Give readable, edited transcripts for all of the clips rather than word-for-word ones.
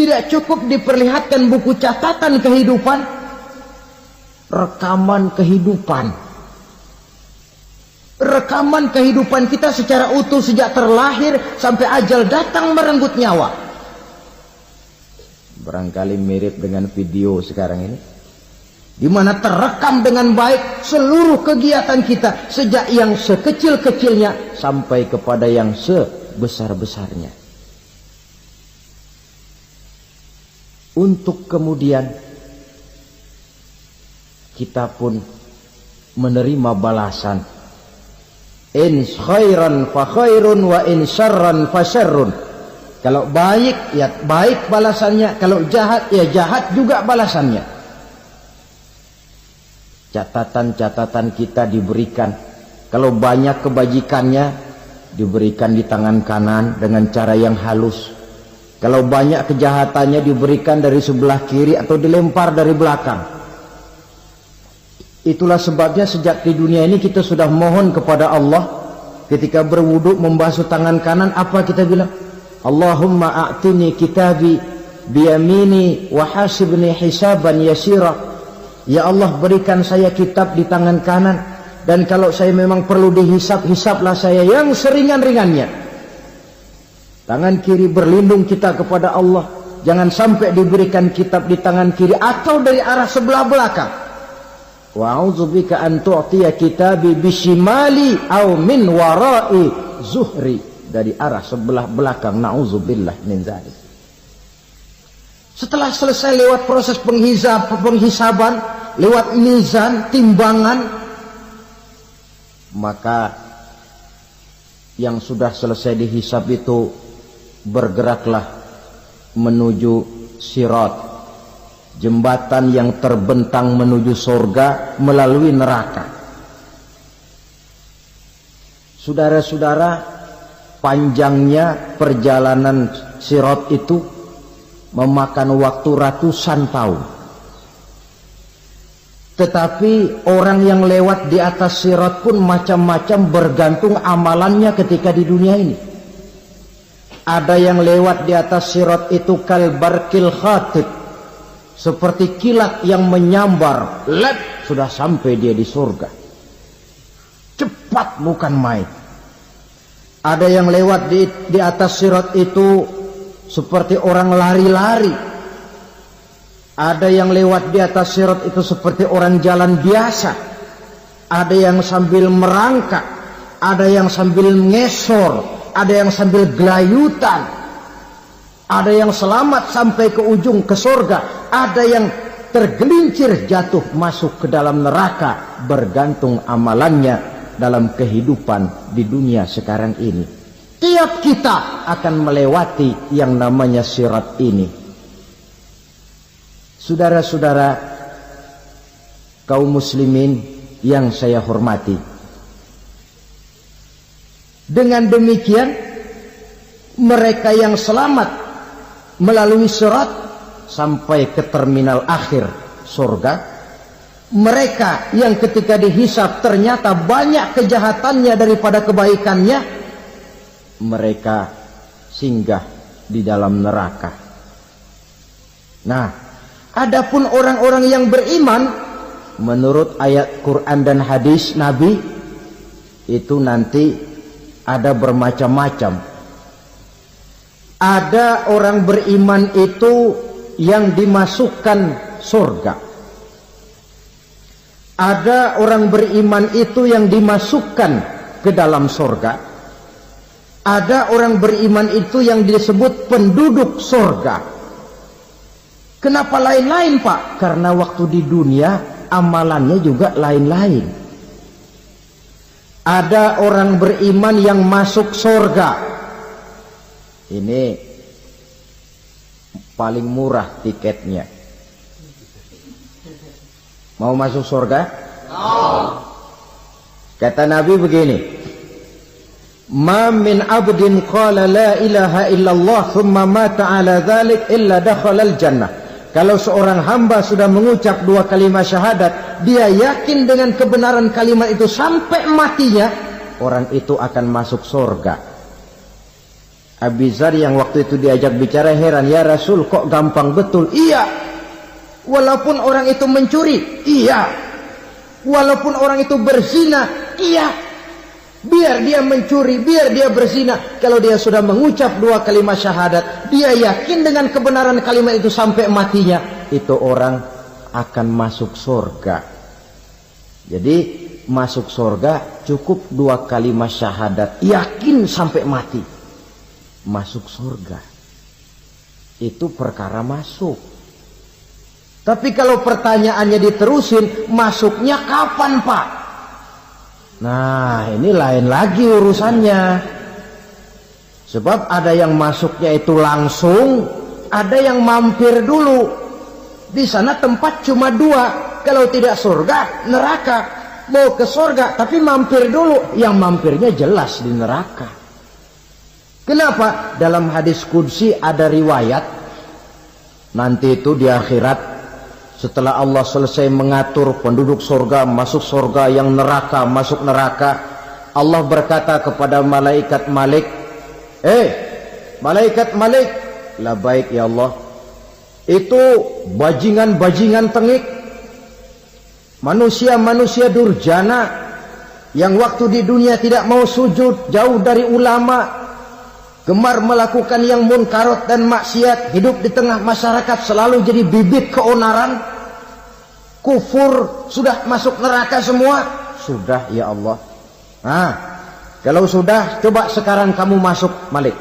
Tidak cukup diperlihatkan buku catatan kehidupan, rekaman kehidupan. Rekaman kehidupan kita secara utuh sejak terlahir sampai ajal datang merenggut nyawa. Barangkali mirip dengan video sekarang ini, di mana terekam dengan baik seluruh kegiatan kita sejak yang sekecil-kecilnya sampai kepada yang sebesar-besarnya. Untuk kemudian kita pun menerima balasan. In khairan fa khairun wa in syarran fa syarrun. Kalau baik ya baik balasannya, kalau jahat ya jahat juga balasannya. Catatan-catatan kita diberikan. Kalau banyak kebajikannya diberikan di tangan kanan dengan cara yang halus. Kalau banyak kejahatannya diberikan dari sebelah kiri atau dilempar dari belakang. Itulah sebabnya sejak di dunia ini kita sudah mohon kepada Allah. Ketika berwudu membasuh tangan kanan, apa kita bilang? Allahumma a'tini kitabi biyamini wa hasibni hisaban yasira. Ya Allah, berikan saya kitab di tangan kanan, dan kalau saya memang perlu dihisab, hisablah saya yang seringan-ringannya. Tangan kiri berlindung kita kepada Allah, jangan sampai diberikan kitab di tangan kiri atau dari arah sebelah belakang. Wa a'udzubika an tu'tiya kitabi bishimali aw min wara'i zuhri, dari arah sebelah belakang. Na'udzubillah min dzalik. Setelah selesai lewat proses penghisaban, lewat mizan, timbangan, maka yang sudah selesai dihisab itu bergeraklah menuju sirat, jembatan yang terbentang menuju surga melalui neraka. Saudara-saudara, panjangnya perjalanan sirat itu memakan waktu ratusan tahun. Tetapi orang yang lewat di atas sirat pun macam-macam, bergantung amalannya ketika di dunia ini. Ada yang lewat di atas sirat itu kalbarkil khatib, seperti kilat yang menyambar, lep, sudah sampai dia di surga. Cepat bukan main. Ada yang lewat di atas sirat itu seperti orang lari-lari. Ada yang lewat di atas sirat itu seperti orang jalan biasa. Ada yang sambil merangkak, ada yang sambil ngesor, ada yang sambil gelayutan, ada yang selamat sampai ke ujung ke surga, ada yang tergelincir jatuh masuk ke dalam neraka, bergantung amalannya dalam kehidupan di dunia sekarang ini. Tiap kita akan melewati yang namanya sirat ini. Saudara-saudara kaum muslimin yang saya hormati, dengan demikian mereka yang selamat melalui sirat sampai ke terminal akhir surga, mereka yang ketika dihisab ternyata banyak kejahatannya daripada kebaikannya, mereka singgah di dalam neraka. Nah, adapun orang-orang yang beriman menurut ayat Quran dan hadis Nabi itu nanti ada bermacam-macam. Ada orang beriman itu yang dimasukkan surga. Ada orang beriman itu yang dimasukkan ke dalam surga. Ada orang beriman itu yang disebut penduduk surga. Kenapa lain-lain, Pak? Karena waktu di dunia amalannya juga lain-lain. Ada orang beriman yang masuk surga. Ini paling murah tiketnya. Mau masuk surga? Kata Nabi begini, ma min abdin qala la ilaha illallah thumma mata ala dhalik illa dakhalal jannah. Kalau seorang hamba sudah mengucap dua kalimat syahadat, dia yakin dengan kebenaran kalimat itu sampai matinya, orang itu akan masuk surga. Abi Dzar yang waktu itu diajak bicara heran, ya Rasul kok gampang betul? Iya, walaupun orang itu mencuri, iya, walaupun orang itu berzina, iya, biar dia mencuri, biar dia berzina, kalau dia sudah mengucap 2 kalimat syahadat, dia yakin dengan kebenaran kalimat itu sampai matinya, itu orang akan masuk surga. Jadi masuk surga cukup 2 kalimat syahadat, yakin sampai mati, masuk surga. Itu perkara masuk. Tapi kalau pertanyaannya diterusin, masuknya kapan Pak? Nah, ini lain lagi urusannya. Sebab ada yang masuknya itu langsung, ada yang mampir dulu. Di sana tempat cuma 2, kalau tidak surga, neraka. Mau ke surga tapi mampir dulu, yang mampirnya jelas di neraka. Kenapa? Dalam hadis qudsi ada riwayat, nanti itu di akhirat, setelah Allah selesai mengatur penduduk surga masuk surga, yang neraka masuk neraka, Allah berkata kepada malaikat Malik, malaikat Malik, labaik ya Allah, itu bajingan-bajingan tengik, manusia-manusia durjana yang waktu di dunia tidak mau sujud, jauh dari ulama, gemar melakukan yang munkarat dan maksiat, hidup di tengah masyarakat selalu jadi bibit keonaran, kufur, sudah masuk neraka semua. Sudah ya Allah. Nah, kalau sudah, coba sekarang kamu masuk Malik.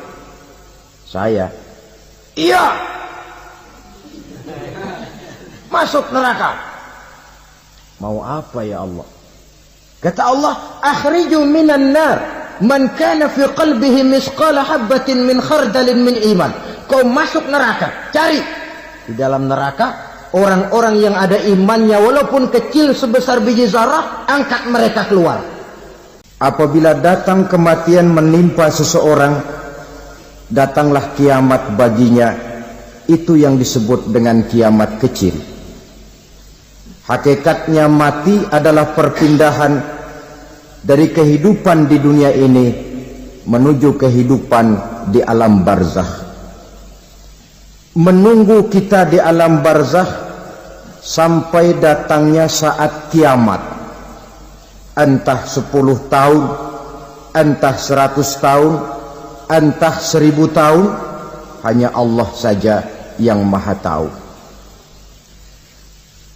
Saya, iya, masuk neraka. Mau apa ya Allah? Kata Allah, akhriju minan nar man kana fi qalbihi misqala habatin min khardalin min iman. Kau masuk neraka, cari di dalam neraka orang-orang yang ada imannya walaupun kecil sebesar biji zarah, angkat mereka keluar. Apabila datang kematian menimpa seseorang, datanglah kiamat baginya. Itu yang disebut dengan kiamat kecil. Hakikatnya mati adalah perpindahan dari kehidupan di dunia ini menuju kehidupan di alam barzakh. Menunggu kita di alam barzakh sampai datangnya saat kiamat, entah 10 tahun, entah 100 tahun, entah 1000 tahun, hanya Allah saja yang maha tahu.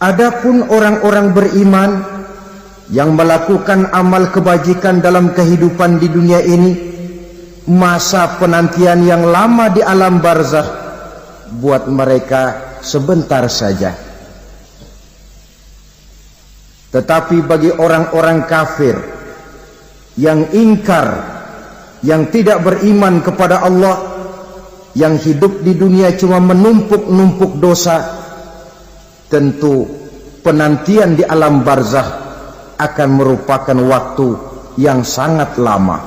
Adapun orang-orang beriman yang melakukan amal kebajikan dalam kehidupan di dunia ini, masa penantian yang lama di alam barzakh buat mereka sebentar saja. Tetapi bagi orang-orang kafir yang ingkar, yang tidak beriman kepada Allah, yang hidup di dunia cuma menumpuk-numpuk dosa, tentu penantian di alam barzakh akan merupakan waktu yang sangat lama.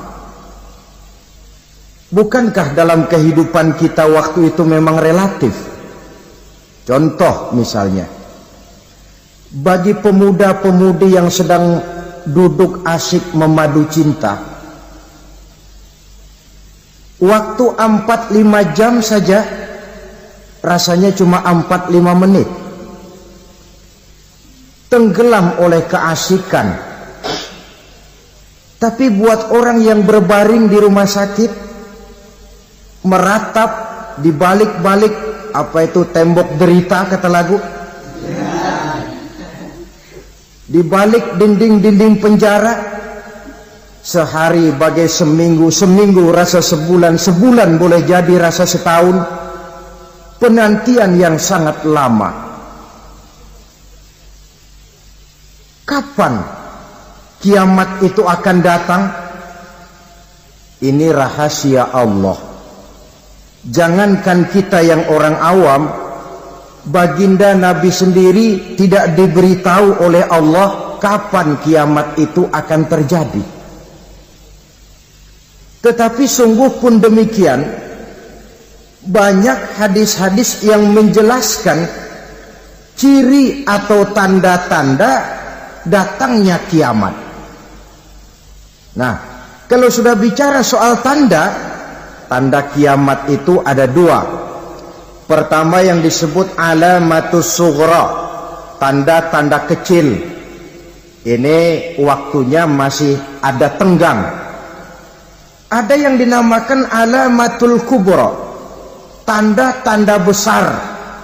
Bukankah dalam kehidupan kita waktu itu memang relatif? Contoh misalnya, bagi pemuda-pemudi yang sedang duduk asyik memadu cinta, waktu 4-5 jam saja rasanya cuma 4-5 menit. Tenggelam oleh keasikan. Tapi buat orang yang berbaring di rumah sakit, meratap di balik-balik apa itu tembok derita kata lagu, di balik dinding-dinding penjara, sehari bagai seminggu, seminggu rasa sebulan, sebulan boleh jadi rasa setahun. Penantian yang sangat lama. Kapan kiamat itu akan datang? Ini rahasia Allah. Jangankan kita yang orang awam, baginda Nabi sendiri tidak diberitahu oleh Allah kapan kiamat itu akan terjadi. Tetapi sungguh pun demikian, banyak hadis-hadis yang menjelaskan ciri atau tanda-tanda datangnya kiamat. Nah, kalau sudah bicara soal tanda, tanda kiamat itu ada dua. Pertama yang disebut alamatus sughra, tanda-tanda kecil. Ini waktunya masih ada tenggang. Ada yang dinamakan alamatul kubra, tanda-tanda besar.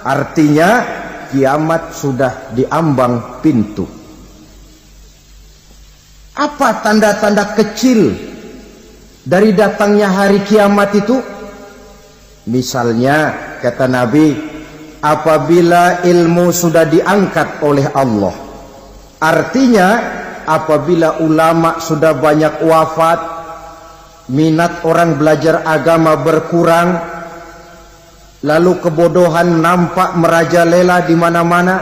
Artinya kiamat sudah diambang pintu. Apa tanda-tanda kecil dari datangnya hari kiamat itu? Misalnya kata Nabi, apabila ilmu sudah diangkat oleh Allah. Artinya apabila ulama sudah banyak wafat, minat orang belajar agama berkurang, lalu kebodohan nampak merajalela di mana-mana,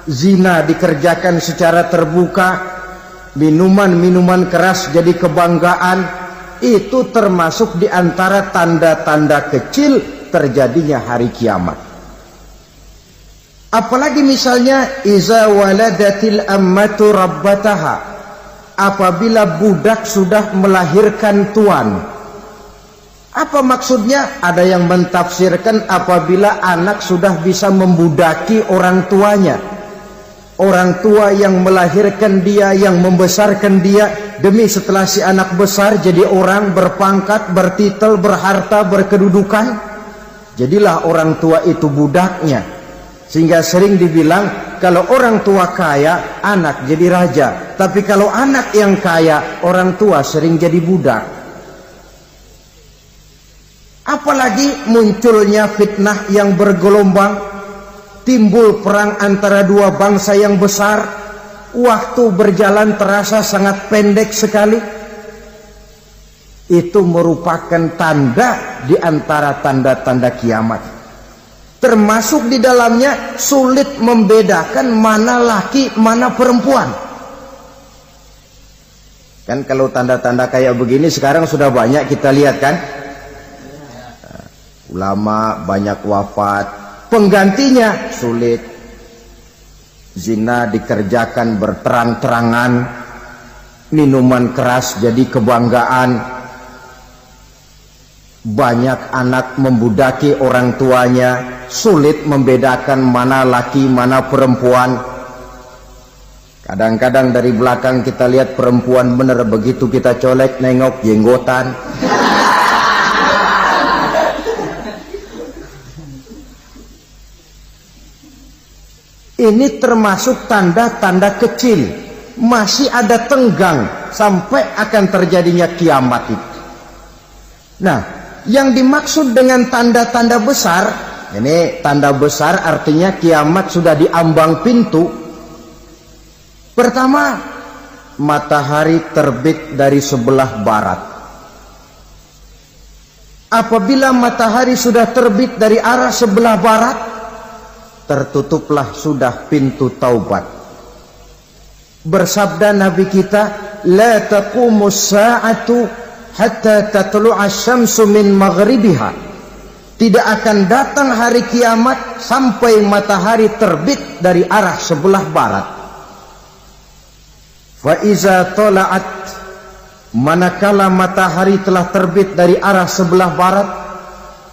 zina dikerjakan secara terbuka, minuman-minuman keras jadi kebanggaan. Itu termasuk di antara tanda-tanda kecil terjadinya hari kiamat. Apalagi misalnya iza waladatil ammatu rabbataha, apabila budak sudah melahirkan tuan. Apa maksudnya? Ada yang mentafsirkan apabila anak sudah bisa membudaki orang tuanya. Orang tua yang melahirkan dia, yang membesarkan dia, demi setelah si anak besar jadi orang berpangkat, bertitel, berharta, berkedudukan, jadilah orang tua itu budaknya. Sehingga sering dibilang kalau orang tua kaya, anak jadi raja. Tapi kalau anak yang kaya, orang tua sering jadi budak. Apalagi munculnya fitnah yang bergelombang, timbul perang antara dua bangsa yang besar, waktu berjalan terasa sangat pendek sekali. Itu merupakan tanda di antara tanda-tanda kiamat. Termasuk di dalamnya sulit membedakan mana laki, mana perempuan. Kan kalau tanda-tanda kayak begini sekarang sudah banyak kita lihat kan. Ulama banyak wafat, penggantinya sulit. Zina dikerjakan berterang-terangan, minuman keras jadi kebanggaan, banyak anak membudaki orang tuanya, sulit membedakan mana laki mana perempuan. Kadang-kadang dari belakang kita lihat perempuan bener, begitu kita colek nengok jenggotan. Ini termasuk tanda-tanda kecil, masih ada tenggang sampai akan terjadinya kiamat itu. Nah, yang dimaksud dengan tanda-tanda besar, ini tanda besar artinya kiamat sudah diambang pintu. Pertama, matahari terbit dari sebelah barat. Apabila matahari sudah terbit dari arah sebelah barat, tertutuplah sudah pintu taubat. Bersabda Nabi kita, la taqumus sa'atu hatta tatlu'a syamsu min maghribiha. Tidak akan datang hari kiamat sampai matahari terbit dari arah sebelah barat. Fa iza tala'at, manakala matahari telah terbit dari arah sebelah barat,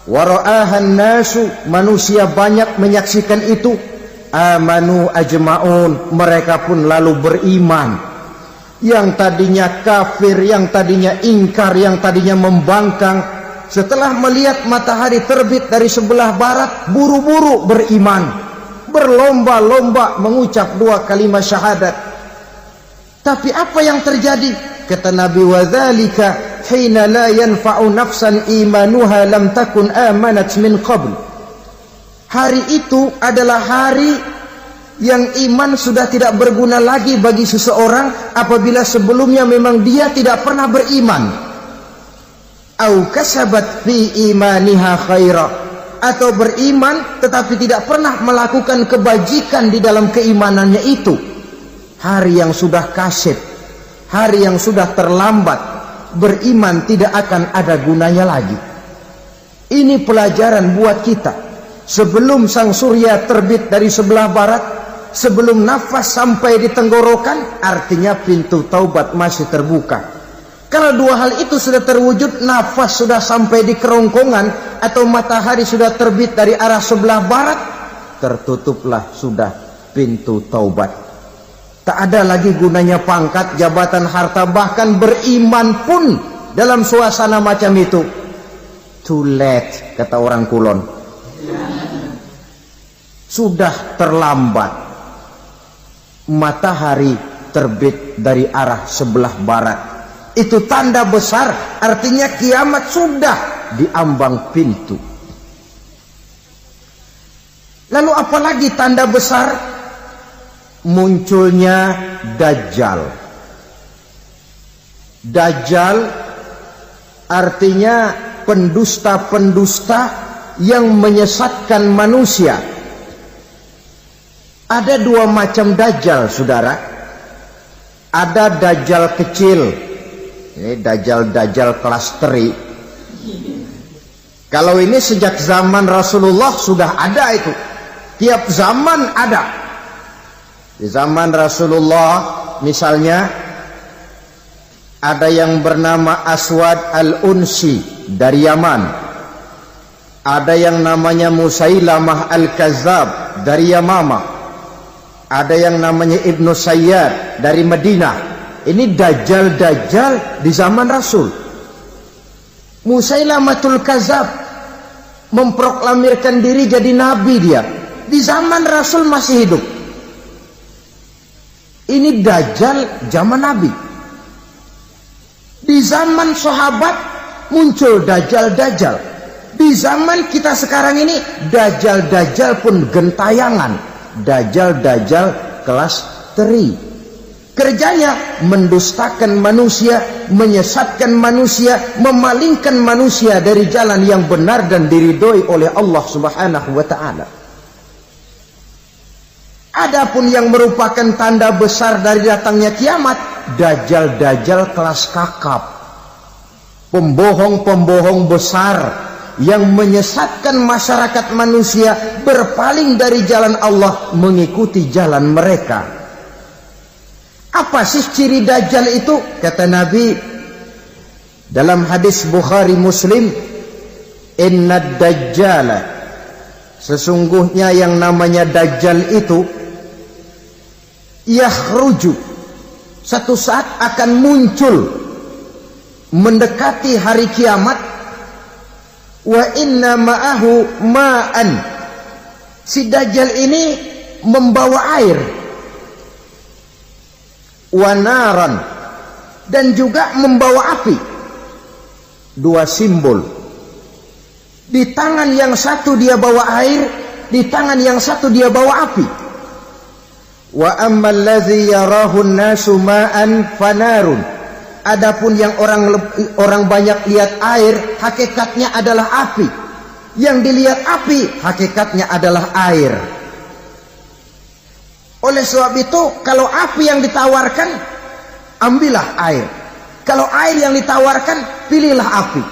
wara'ahan nasu, manusia banyak menyaksikan itu, amanu ajma'un, mereka pun lalu beriman. Yang tadinya kafir, yang tadinya ingkar, yang tadinya membangkang, setelah melihat matahari terbit dari sebelah barat, buru-buru beriman, berlomba-lomba mengucap dua kalimat syahadat. Tapi apa yang terjadi? Kata Nabi, wadzalika hina la yanfa'u nafsan imanuha lam takun amanat min qabl. Hari itu adalah hari yang iman sudah tidak berguna lagi bagi seseorang apabila sebelumnya memang dia tidak pernah beriman. Au kasabat fi imaniha khaira, atau beriman tetapi tidak pernah melakukan kebajikan di dalam keimanannya itu. Hari yang sudah kasib, hari yang sudah terlambat, beriman tidak akan ada gunanya lagi. Ini pelajaran buat kita. Sebelum sang surya terbit dari sebelah barat, sebelum nafas sampai di tenggorokan, artinya pintu taubat masih terbuka. Kalau dua hal itu sudah terwujud, nafas sudah sampai di kerongkongan atau matahari sudah terbit dari arah sebelah barat, tertutuplah sudah pintu taubat. Tak ada lagi gunanya pangkat, jabatan, harta, bahkan beriman pun dalam suasana macam itu. Too late, kata orang Kulon. Sudah terlambat. Matahari terbit dari arah sebelah barat. Itu tanda besar, artinya kiamat sudah di ambang pintu. Lalu apalagi tanda besar? Munculnya Dajjal. Dajjal artinya pendusta-pendusta yang menyesatkan manusia. Ada dua macam Dajjal, saudara. Ada Dajjal kecil. Ini Dajjal kelas teri. Kalau ini sejak zaman Rasulullah sudah ada itu. Tiap zaman ada. Di zaman Rasulullah misalnya ada yang bernama Aswad al-Unsi dari Yaman. Ada yang namanya Musailamah al-Kazzab dari Yamama. Ada yang namanya Ibnu Sayyad dari Madinah. Ini Dajjal di zaman Rasul. Musailamatul Kazzab memproklamirkan diri jadi nabi dia. Di zaman Rasul masih hidup. Ini Dajjal zaman Nabi. Di zaman sahabat muncul Dajjal. Di zaman kita sekarang ini Dajjal pun gentayangan. Dajjal kelas teri. Kerjanya mendustakan manusia, menyesatkan manusia, memalingkan manusia dari jalan yang benar dan diridhoi oleh Allah Subhanahu wa taala. Adapun yang merupakan tanda besar dari datangnya kiamat, Dajjal kelas kakap. Pembohong-pembohong besar yang menyesatkan masyarakat manusia berpaling dari jalan Allah mengikuti jalan mereka. Apa sih ciri Dajjal itu? Kata Nabi dalam hadis Bukhari Muslim, "Inna Dajjala", sesungguhnya yang namanya Dajjal itu yakhruju, satu saat akan muncul mendekati hari kiamat. Wa inna ma'ahu ma'an, si Dajjal ini membawa air. Wanaran, dan juga membawa api. Dua simbol. Di tangan yang satu dia bawa air, di tangan yang satu dia bawa api. Wa ammal ladzi yarahu an-nasu ma'an fanarun. Adapun yang orang banyak lihat air, hakikatnya adalah api. Yang dilihat api, hakikatnya adalah air. Oleh sebab itu, kalau api yang ditawarkan, ambillah air. Kalau air yang ditawarkan, pilihlah api.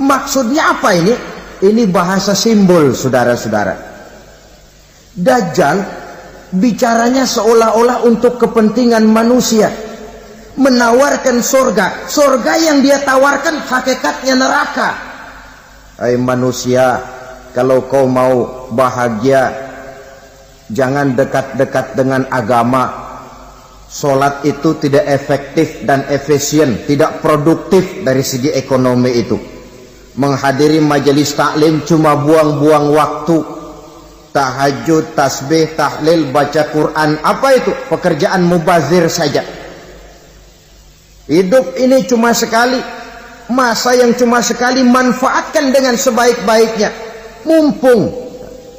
Maksudnya apa ini? Ini bahasa simbol, saudara-saudara. Dajjal bicaranya seolah-olah untuk kepentingan manusia. Menawarkan surga. Surga yang dia tawarkan hakikatnya neraka. Hai manusia, kalau kau mau bahagia, jangan dekat-dekat dengan agama. Solat itu tidak efektif dan efisien, tidak produktif dari segi ekonomi itu. Menghadiri majelis taklim cuma buang-buang waktu. Tahajud, tasbih, tahlil, baca Quran, apa itu? Pekerjaan mubazir saja. Hidup ini cuma sekali. Masa yang cuma sekali, manfaatkan dengan sebaik-baiknya. Mumpung.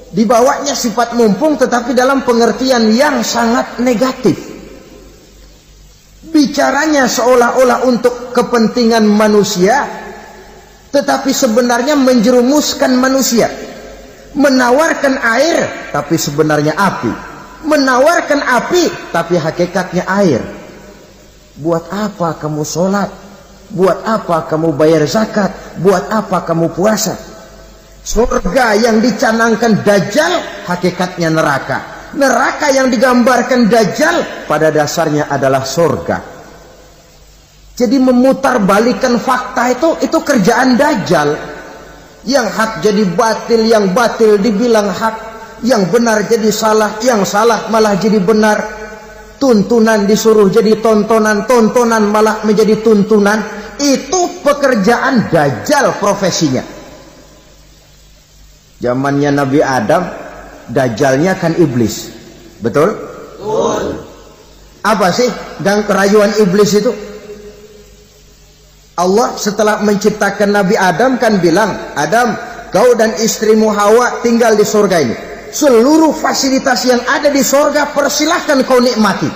Dibawanya sifat mumpung, tetapi dalam pengertian yang sangat negatif. Bicaranya seolah-olah untuk kepentingan manusia, tetapi sebenarnya menjerumuskan manusia. Menawarkan air, tapi sebenarnya api. Menawarkan api, tapi hakikatnya air. Buat apa kamu sholat? Buat apa kamu bayar zakat? Buat apa kamu puasa? Surga yang dicanangkan Dajjal, hakikatnya neraka. Neraka yang digambarkan Dajjal, pada dasarnya adalah surga. Jadi memutarbalikkan fakta itu kerjaan Dajjal. Yang hak jadi batil, yang batil dibilang hak, yang benar jadi salah, yang salah malah jadi benar. Tuntunan disuruh jadi tontonan, tontonan malah menjadi tuntunan. Itu pekerjaan Dajjal profesinya. Zamannya Nabi Adam, Dajjalnya kan iblis. Betul? Betul. Apa sih gang kerayuan iblis itu? Allah setelah menciptakan Nabi Adam kan bilang, Adam, kau dan istrimu Hawa tinggal di surga ini. Seluruh fasilitas yang ada di surga persilahkan kau nikmati.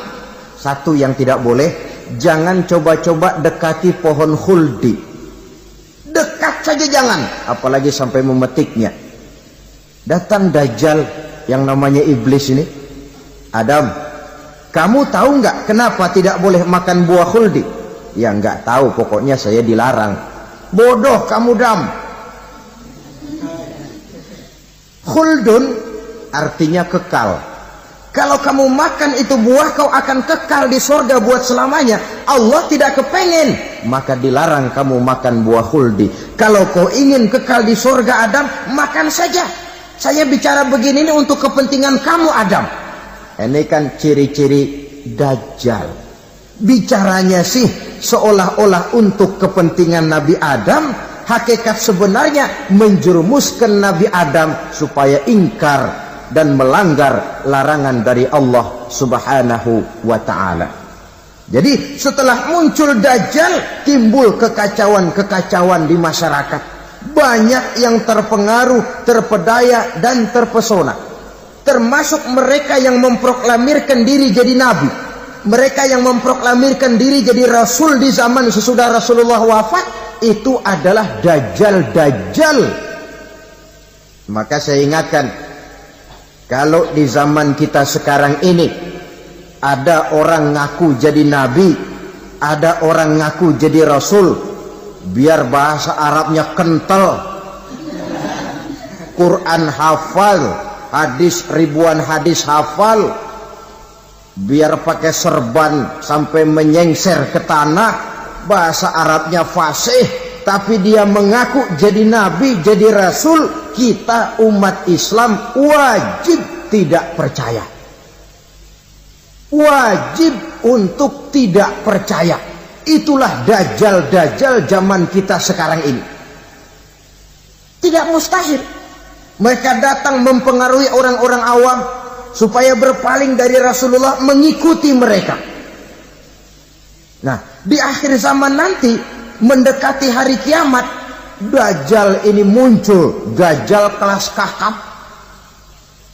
Satu yang tidak boleh, jangan coba-coba dekati pohon khuldi. Dekat saja jangan, apalagi sampai memetiknya. Datang Dajjal yang namanya iblis ini. Adam, kamu tahu nggak kenapa tidak boleh makan buah khuldi? Ya nggak tahu, pokoknya saya dilarang. Bodoh kamu Dam. Khuldun artinya kekal. Kalau kamu makan itu buah, kau akan kekal di surga buat selamanya. Allah tidak kepengen, maka dilarang kamu makan buah khuldi. Kalau kau ingin kekal di surga Adam, makan saja. Saya bicara begini ini untuk kepentingan kamu Adam. Ini kan ciri-ciri Dajjal. Bicaranya sih seolah-olah untuk kepentingan Nabi Adam, hakikat sebenarnya menjerumuskan Nabi Adam supaya ingkar dan melanggar larangan dari Allah Subhanahu wa ta'ala. Jadi setelah muncul Dajjal, timbul kekacauan-kekacauan di masyarakat. Banyak yang terpengaruh, terpedaya dan terpesona. Termasuk mereka yang memproklamirkan diri jadi nabi. Mereka yang memproklamirkan diri jadi rasul di zaman sesudah Rasulullah wafat, itu adalah Dajjal-Dajjal. Maka saya ingatkan, kalau di zaman kita sekarang ini ada orang ngaku jadi nabi, ada orang ngaku jadi rasul, biar bahasa Arabnya kental, Quran hafal, hadis ribuan hadis hafal, biar pakai serban sampai menyengser ke tanah, bahasa Arabnya fasih, tapi dia mengaku jadi nabi, jadi rasul, kita umat Islam wajib tidak percaya. Wajib untuk tidak percaya. Itulah Dajjal-Dajjal zaman kita sekarang ini. Tidak mustahil mereka datang mempengaruhi orang-orang awam supaya berpaling dari Rasulullah, mengikuti mereka. Nah, di akhir zaman nanti, mendekati hari kiamat, Dajjal ini muncul, Dajjal kelas kakap,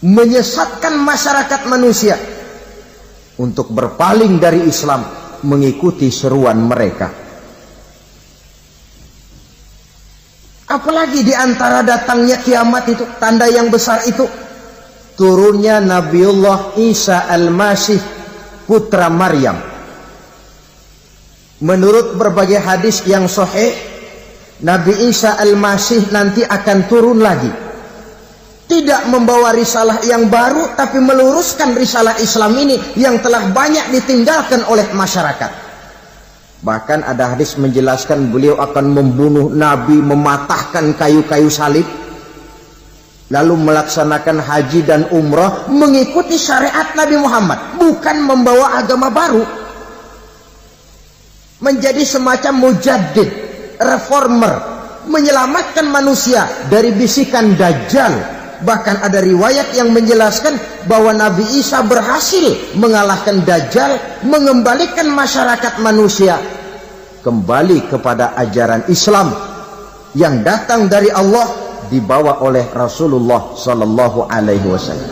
menyesatkan masyarakat manusia untuk berpaling dari Islam, mengikuti seruan mereka. Apalagi di antara datangnya kiamat itu, tanda yang besar itu, turunnya Nabiullah Isa Al-Masih, putra Maryam. Menurut berbagai hadis yang sahih, Nabi Isa Al-Masih nanti akan turun lagi. Tidak membawa risalah yang baru, tapi meluruskan risalah Islam ini yang telah banyak ditinggalkan oleh masyarakat. Bahkan ada hadis menjelaskan beliau akan membunuh Nabi, mematahkan kayu-kayu salib, lalu melaksanakan haji dan umrah mengikuti syariat Nabi Muhammad, bukan membawa agama baru. Menjadi semacam mujaddid, reformer, menyelamatkan manusia dari bisikan Dajjal. Bahkan ada riwayat yang menjelaskan bahwa Nabi Isa berhasil mengalahkan Dajjal, mengembalikan masyarakat manusia kembali kepada ajaran Islam yang datang dari Allah, dibawa oleh Rasulullah Sallallahu Alaihi Wasallam.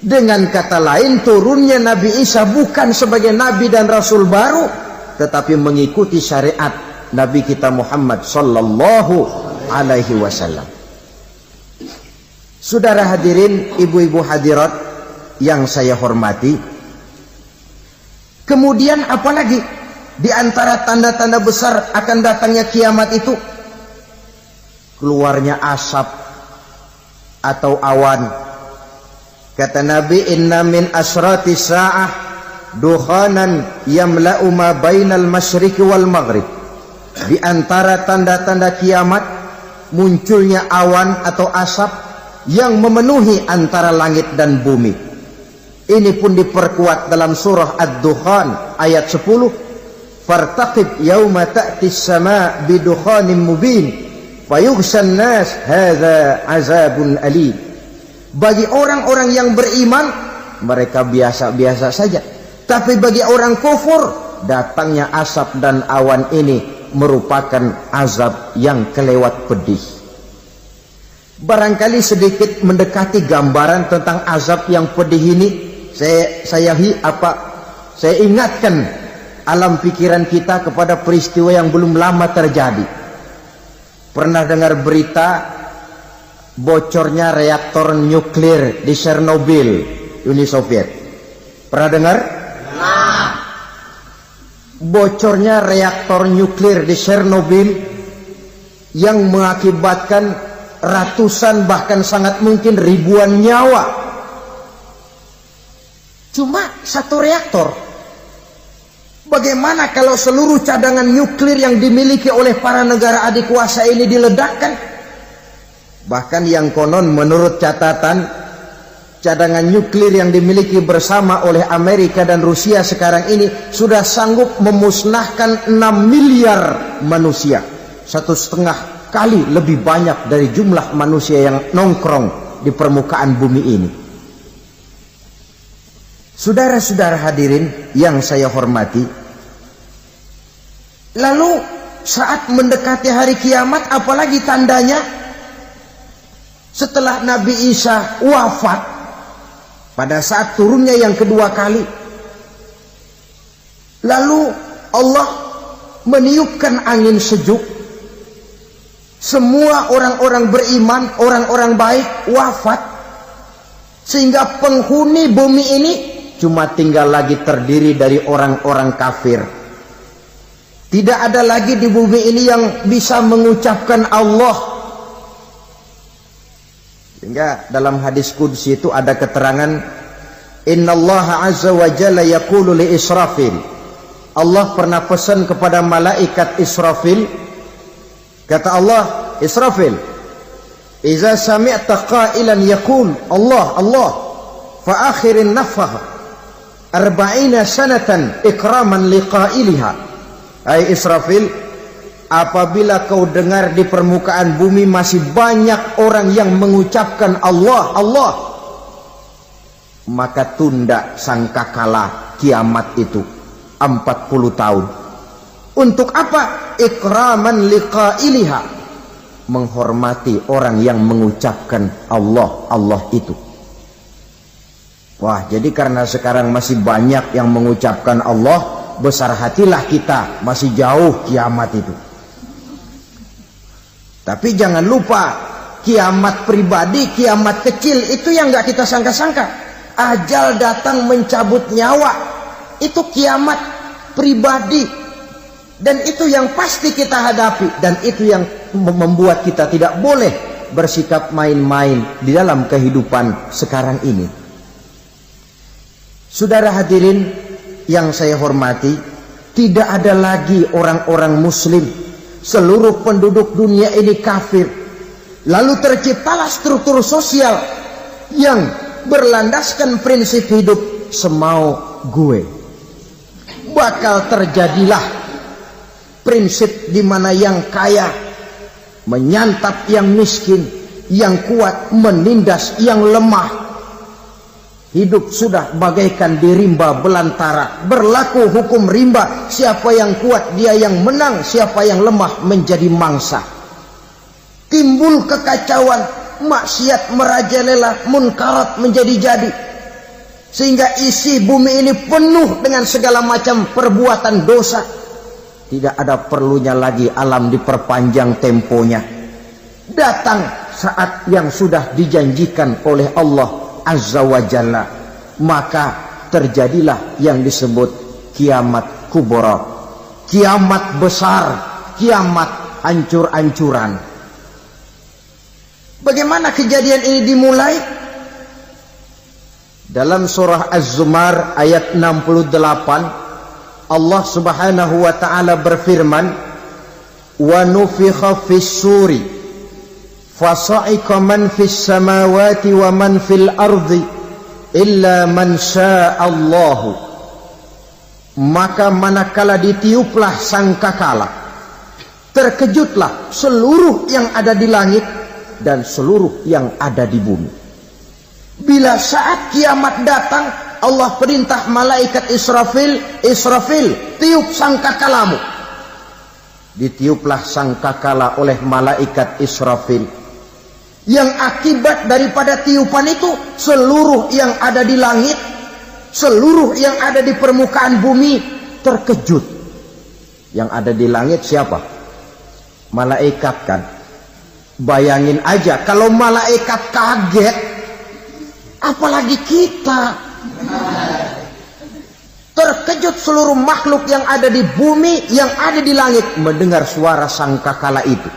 Dengan kata lain, turunnya Nabi Isa bukan sebagai Nabi dan Rasul baru, tetapi mengikuti syariat Nabi kita Muhammad Sallallahu Alaihi Wasallam. Saudara hadirin, ibu-ibu hadirat yang saya hormati, kemudian apalagi di antara tanda-tanda besar akan datangnya kiamat itu? Keluarnya asap atau awan. Kata Nabi, inna min asrati sa'ah dukhanan yamla'u ma bainal masyriqi wal maghrib. Di antara tanda-tanda kiamat munculnya awan atau asap yang memenuhi antara langit dan bumi. Ini pun diperkuat dalam surah Ad-Dukhan ayat 10. Fartaqib yauma ta'tis sama' bidukhanin mubin fayughshan nas hadza azabun alim. Bagi orang-orang yang beriman, mereka biasa-biasa saja. Tapi bagi orang kufur, datangnya asap dan awan ini merupakan azab yang kelewat pedih. Barangkali sedikit mendekati gambaran tentang azab yang pedih ini, saya ingatkan alam pikiran kita kepada peristiwa yang belum lama terjadi. Pernah dengar berita bocornya reaktor nuklir di Chernobyl, Uni Soviet? Pernah dengar? Bocornya reaktor nuklir di Chernobyl yang mengakibatkan ratusan bahkan sangat mungkin ribuan nyawa. Cuma satu reaktor. Bagaimana kalau seluruh cadangan nuklir yang dimiliki oleh para negara adikuasa ini diledakkan? Bahkan yang konon menurut catatan, cadangan nuklir yang dimiliki bersama oleh Amerika dan Rusia sekarang ini sudah sanggup memusnahkan 6 miliar manusia. 1,5 kali lebih banyak dari jumlah manusia yang nongkrong di permukaan bumi ini. Saudara-saudara hadirin yang saya hormati, lalu saat mendekati hari kiamat, apalagi tandanya? Setelah Nabi Isa wafat, pada saat turunnya yang kedua kali, lalu Allah meniupkan angin sejuk. Semua orang-orang beriman, orang-orang baik wafat, sehingga penghuni bumi ini cuma tinggal lagi terdiri dari orang-orang kafir. Tidak ada lagi di bumi ini yang bisa mengucapkan Allah. Sehingga dalam hadis qudsi itu ada keterangan, innallaha azza wa jalla yaqulu li Israfil. Allah pernah pesan kepada malaikat Israfil, kata Allah, Israfil, iza sami'ta qailan yaqul Allah Allah fa akhirin nafah 40 sanatan ikraman liqailiha. Hai Israfil, apabila kau dengar di permukaan bumi masih banyak orang yang mengucapkan Allah Allah, maka tunda sangkakala kiamat itu 40 tahun. Untuk apa? Ikraman liqailiha, menghormati orang yang mengucapkan Allah Allah itu. Wah, jadi karena sekarang masih banyak yang mengucapkan Allah, besar hatilah kita, masih jauh kiamat itu. Tapi jangan lupa, kiamat pribadi, kiamat kecil itu yang nggak kita sangka-sangka. Ajal datang mencabut nyawa, itu kiamat pribadi, dan itu yang pasti kita hadapi, dan itu yang membuat kita tidak boleh bersikap main-main di dalam kehidupan sekarang ini. Saudara hadirin yang saya hormati, tidak ada lagi orang-orang muslim. Seluruh penduduk dunia ini kafir. Lalu terciptalah struktur sosial yang berlandaskan prinsip hidup semau gue. Bakal terjadilah prinsip di mana yang kaya menyantap yang miskin, yang kuat menindas yang lemah. Hidup sudah bagaikan di rimba belantara, berlaku hukum rimba. Siapa yang kuat dia yang menang, siapa yang lemah menjadi mangsa. Timbul kekacauan, maksiat merajalela, munkarat menjadi-jadi, sehingga isi bumi ini penuh dengan segala macam perbuatan dosa. Tidak ada perlunya lagi alam diperpanjang temponya. Datang saat yang sudah dijanjikan oleh Allah Azza wa Jalla, maka terjadilah yang disebut kiamat kubra, kiamat besar, kiamat hancur-hancuran. Bagaimana kejadian ini dimulai? Dalam surah Az-Zumar ayat 68, Allah Subhanahu wa taala berfirman, "Wa nufikha fis-suri fasa'iqa man fis samawati wa man fil ardi illa man sya'allahu." Maka manakala ditiuplah sangkakala, terkejutlah seluruh yang ada di langit dan seluruh yang ada di bumi. Bila saat kiamat datang, Allah perintah malaikat Israfil, "Israfil, tiup sangkakalamu." Ditiuplah sangkakala oleh malaikat Israfil. Yang akibat daripada tiupan itu, seluruh yang ada di langit, seluruh yang ada di permukaan bumi terkejut. Yang ada di langit siapa? Malaikat kan. Bayangin aja kalau malaikat kaget, apalagi kita. Terkejut seluruh makhluk yang ada di bumi, yang ada di langit mendengar suara sangkakala itu.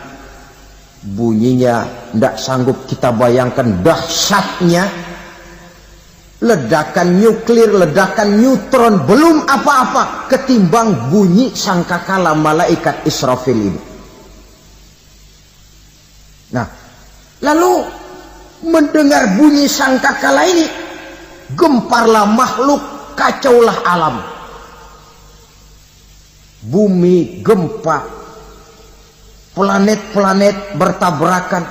Bunyinya tidak sanggup kita bayangkan dahsyatnya. Ledakan nuklir, ledakan neutron, belum apa-apa ketimbang bunyi sangkakala malaikat Israfil ini. Nah, lalu mendengar bunyi sangkakala ini, gemparlah makhluk, kacaulah alam. Bumi gempa, planet-planet bertabrakan,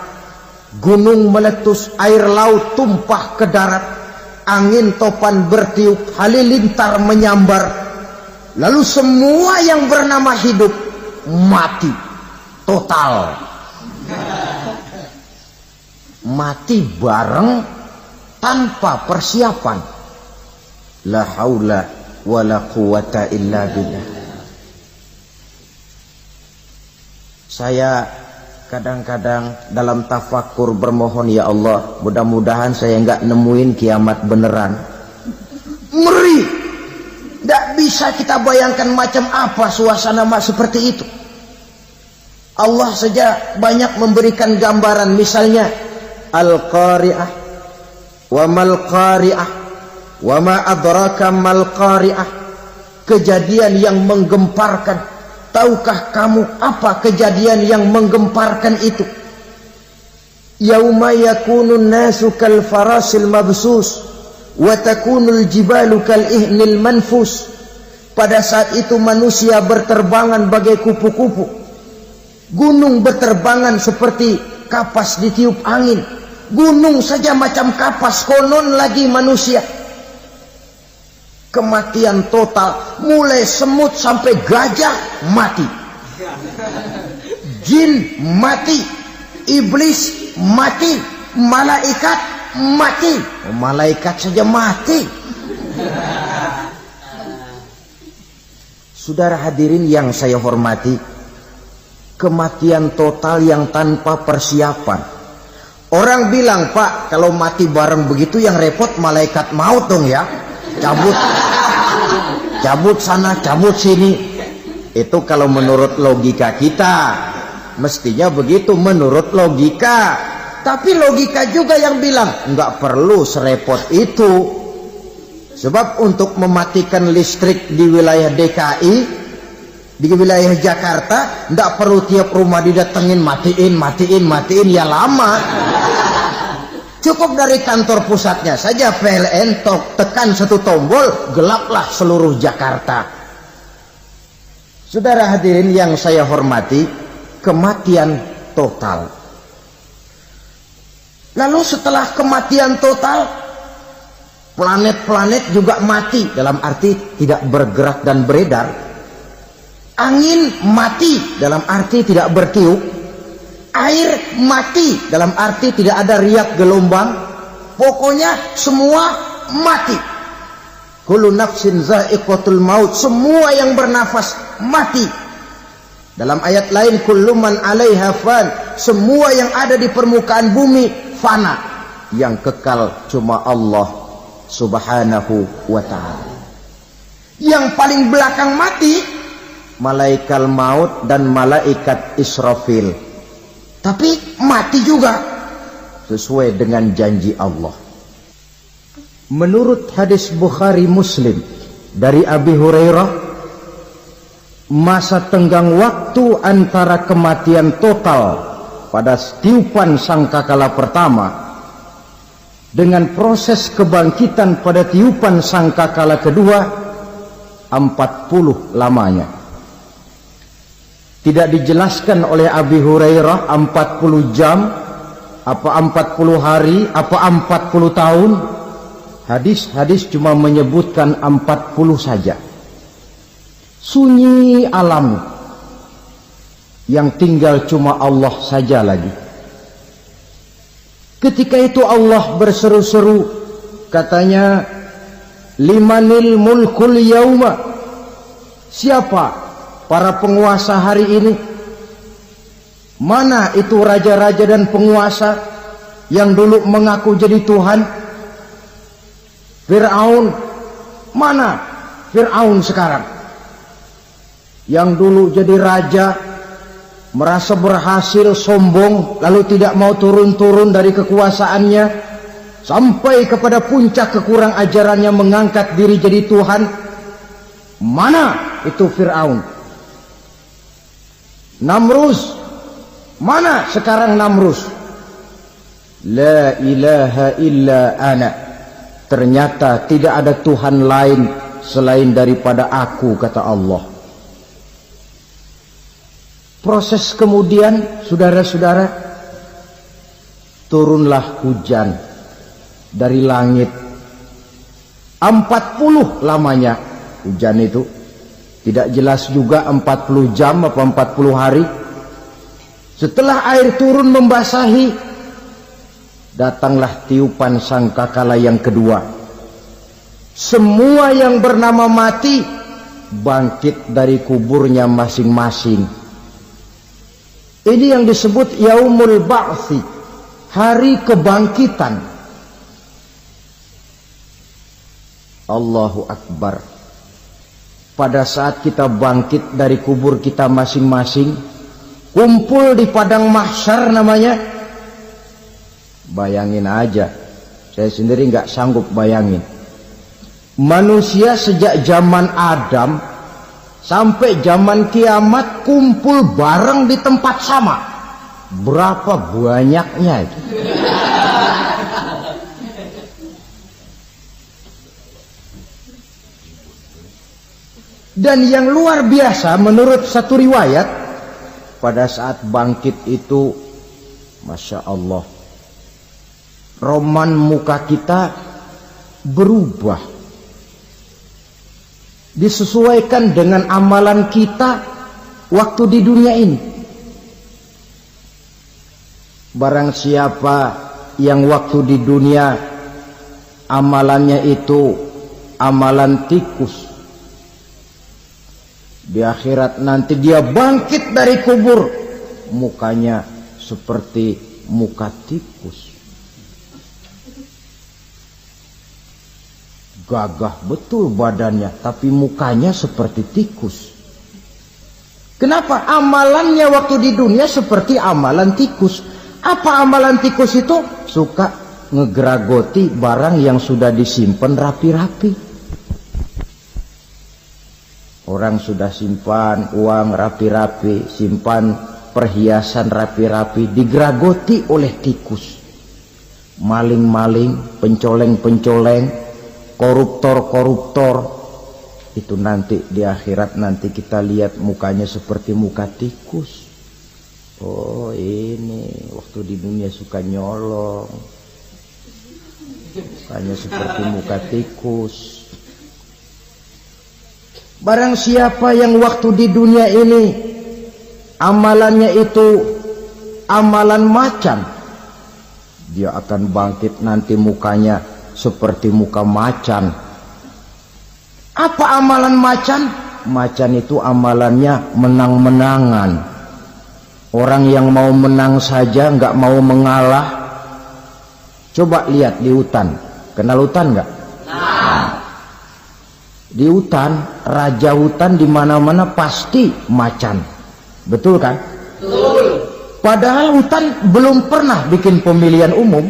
gunung meletus, air laut tumpah ke darat, angin topan bertiup, halilintar menyambar. Lalu semua yang bernama hidup mati total. Mati bareng tanpa persiapan. La haula wala quwata illa billah. Saya kadang-kadang dalam tafakur bermohon, ya Allah, mudah-mudahan saya enggak nemuin kiamat beneran. Ngeri. Tidak bisa kita bayangkan macam apa suasana seperti itu. Allah saja banyak memberikan gambaran, misalnya Al-Qari'ah, wa mal qari'ah, wa ma adraka mal qari'ah. Kejadian yang menggemparkan. Tahukah kamu apa kejadian yang menggemparkan itu? Yauma yakunun nasu kal farasil mabsus wa takunul jibalu kal ihnil manfus. Pada saat itu manusia berterbangan bagai kupu-kupu. Gunung berterbangan seperti kapas ditiup angin. Gunung saja macam kapas, konon lagi manusia. Kematian total, mulai semut sampai gajah mati, jin mati, iblis mati, malaikat mati. Malaikat saja mati. Saudara hadirin yang saya hormati, kematian total yang tanpa persiapan. Orang bilang, Pak, kalau mati bareng begitu yang repot malaikat maut dong ya. Cabut sana, cabut sini. Itu kalau menurut logika kita, mestinya begitu menurut logika. Tapi logika juga yang bilang nggak perlu serepot itu. Sebab untuk mematikan listrik di wilayah DKI, di wilayah Jakarta, nggak perlu tiap rumah didatengin matiin ya lama. Cukup dari kantor pusatnya saja PLN, tekan satu tombol, gelaplah seluruh Jakarta. Saudara hadirin yang saya hormati, kematian total. Lalu setelah kematian total, planet-planet juga mati, dalam arti tidak bergerak dan beredar. Angin mati, dalam arti tidak bertiup. Air mati, dalam arti tidak ada riak gelombang. Pokoknya semua mati. Kullu nafsin za'iqatul maut. Semua yang bernafas mati. Dalam ayat lain, kullu man 'alaiha fan. Semua yang ada di permukaan bumi fana. Yang kekal cuma Allah Subhanahu wa ta'ala. Yang paling belakang mati malaikat maut dan malaikat Israfil. Tapi mati juga sesuai dengan janji Allah. Menurut hadis Bukhari Muslim dari Abi Hurairah, masa tenggang waktu antara kematian total pada tiupan sangkakala pertama dengan proses kebangkitan pada tiupan sangkakala kedua 40 lamanya. Tidak dijelaskan oleh Abi Hurairah 40 jam, apa 40 hari, apa 40 tahun. Hadis-hadis cuma menyebutkan 40 saja. Sunyi alam, yang tinggal cuma Allah saja lagi. Ketika itu Allah berseru-seru, katanya, limanil mulkul yauma, siapa para penguasa hari ini? Mana itu raja-raja dan penguasa yang dulu mengaku jadi Tuhan? Fir'aun, mana Fir'aun sekarang? Yang dulu jadi raja, merasa berhasil, sombong, lalu tidak mau turun-turun dari kekuasaannya, sampai kepada puncak kekurang ajarannya mengangkat diri jadi Tuhan. Mana itu Fir'aun? Namrus, mana sekarang Namrus? La ilaha illa ana, ternyata tidak ada Tuhan lain selain daripada aku, kata Allah. Proses kemudian, saudara-saudara, turunlah hujan dari langit. 40 lamanya hujan itu. Tidak jelas juga 40 jam atau 40 hari. Setelah air turun membasahi, datanglah tiupan sangkakala yang kedua. Semua yang bernama mati bangkit dari kuburnya masing-masing. Ini yang disebut Yaumul Ba'thi, hari kebangkitan. Allahu Akbar. Pada saat kita bangkit dari kubur kita masing-masing, kumpul di padang mahsyar namanya. Bayangin aja, saya sendiri nggak sanggup bayangin. Manusia sejak zaman Adam sampai zaman kiamat kumpul bareng di tempat sama. Berapa banyaknya itu? Dan yang luar biasa, menurut satu riwayat, pada saat bangkit itu, Masya Allah, roman muka kita berubah, disesuaikan dengan amalan kita waktu di dunia ini. Barang siapa yang waktu di dunia amalannya itu amalan tikus, di akhirat nanti dia bangkit dari kubur, mukanya seperti muka tikus. Gagah betul badannya, tapi mukanya seperti tikus. Kenapa? Amalannya waktu di dunia seperti amalan tikus. Apa amalan tikus itu? Suka ngegeragoti barang yang sudah disimpan rapi-rapi. Orang sudah simpan uang rapi-rapi, simpan perhiasan rapi-rapi, digeragoti oleh tikus. Maling-maling, pencoleng-pencoleng, koruptor-koruptor, itu nanti di akhirat nanti kita lihat mukanya seperti muka tikus. Oh, ini waktu di dunia suka nyolong, mukanya seperti muka tikus. Barang siapa yang waktu di dunia ini amalannya itu amalan macan, dia akan bangkit nanti mukanya seperti muka macan. Apa amalan macan? Macan itu amalannya menang-menangan. Orang yang mau menang saja nggak mau mengalah. Coba lihat di hutan, kenal hutan nggak? Di hutan, raja hutan di mana-mana pasti macan, betul kan? Betul. Padahal hutan belum pernah bikin pemilihan umum.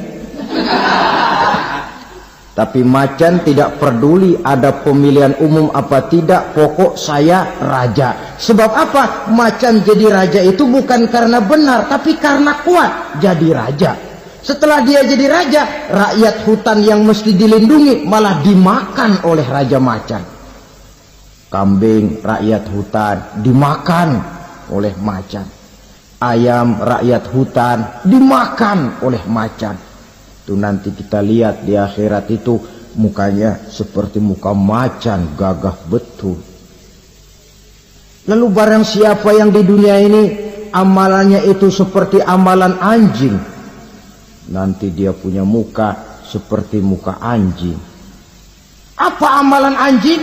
Tapi macan tidak peduli ada pemilihan umum apa tidak, pokok saya raja. Sebab apa? Macan jadi raja itu bukan karena benar, tapi karena kuat jadi raja. Setelah dia jadi raja, rakyat hutan yang mesti dilindungi malah dimakan oleh raja macan. Kambing rakyat hutan dimakan oleh macan. Ayam rakyat hutan dimakan oleh macan. Itu nanti kita lihat di akhirat itu mukanya seperti muka macan, gagah betul. Lalu barang siapa yang di dunia ini amalannya itu seperti amalan anjing, nanti dia punya muka seperti muka anjing. Apa amalan anjing?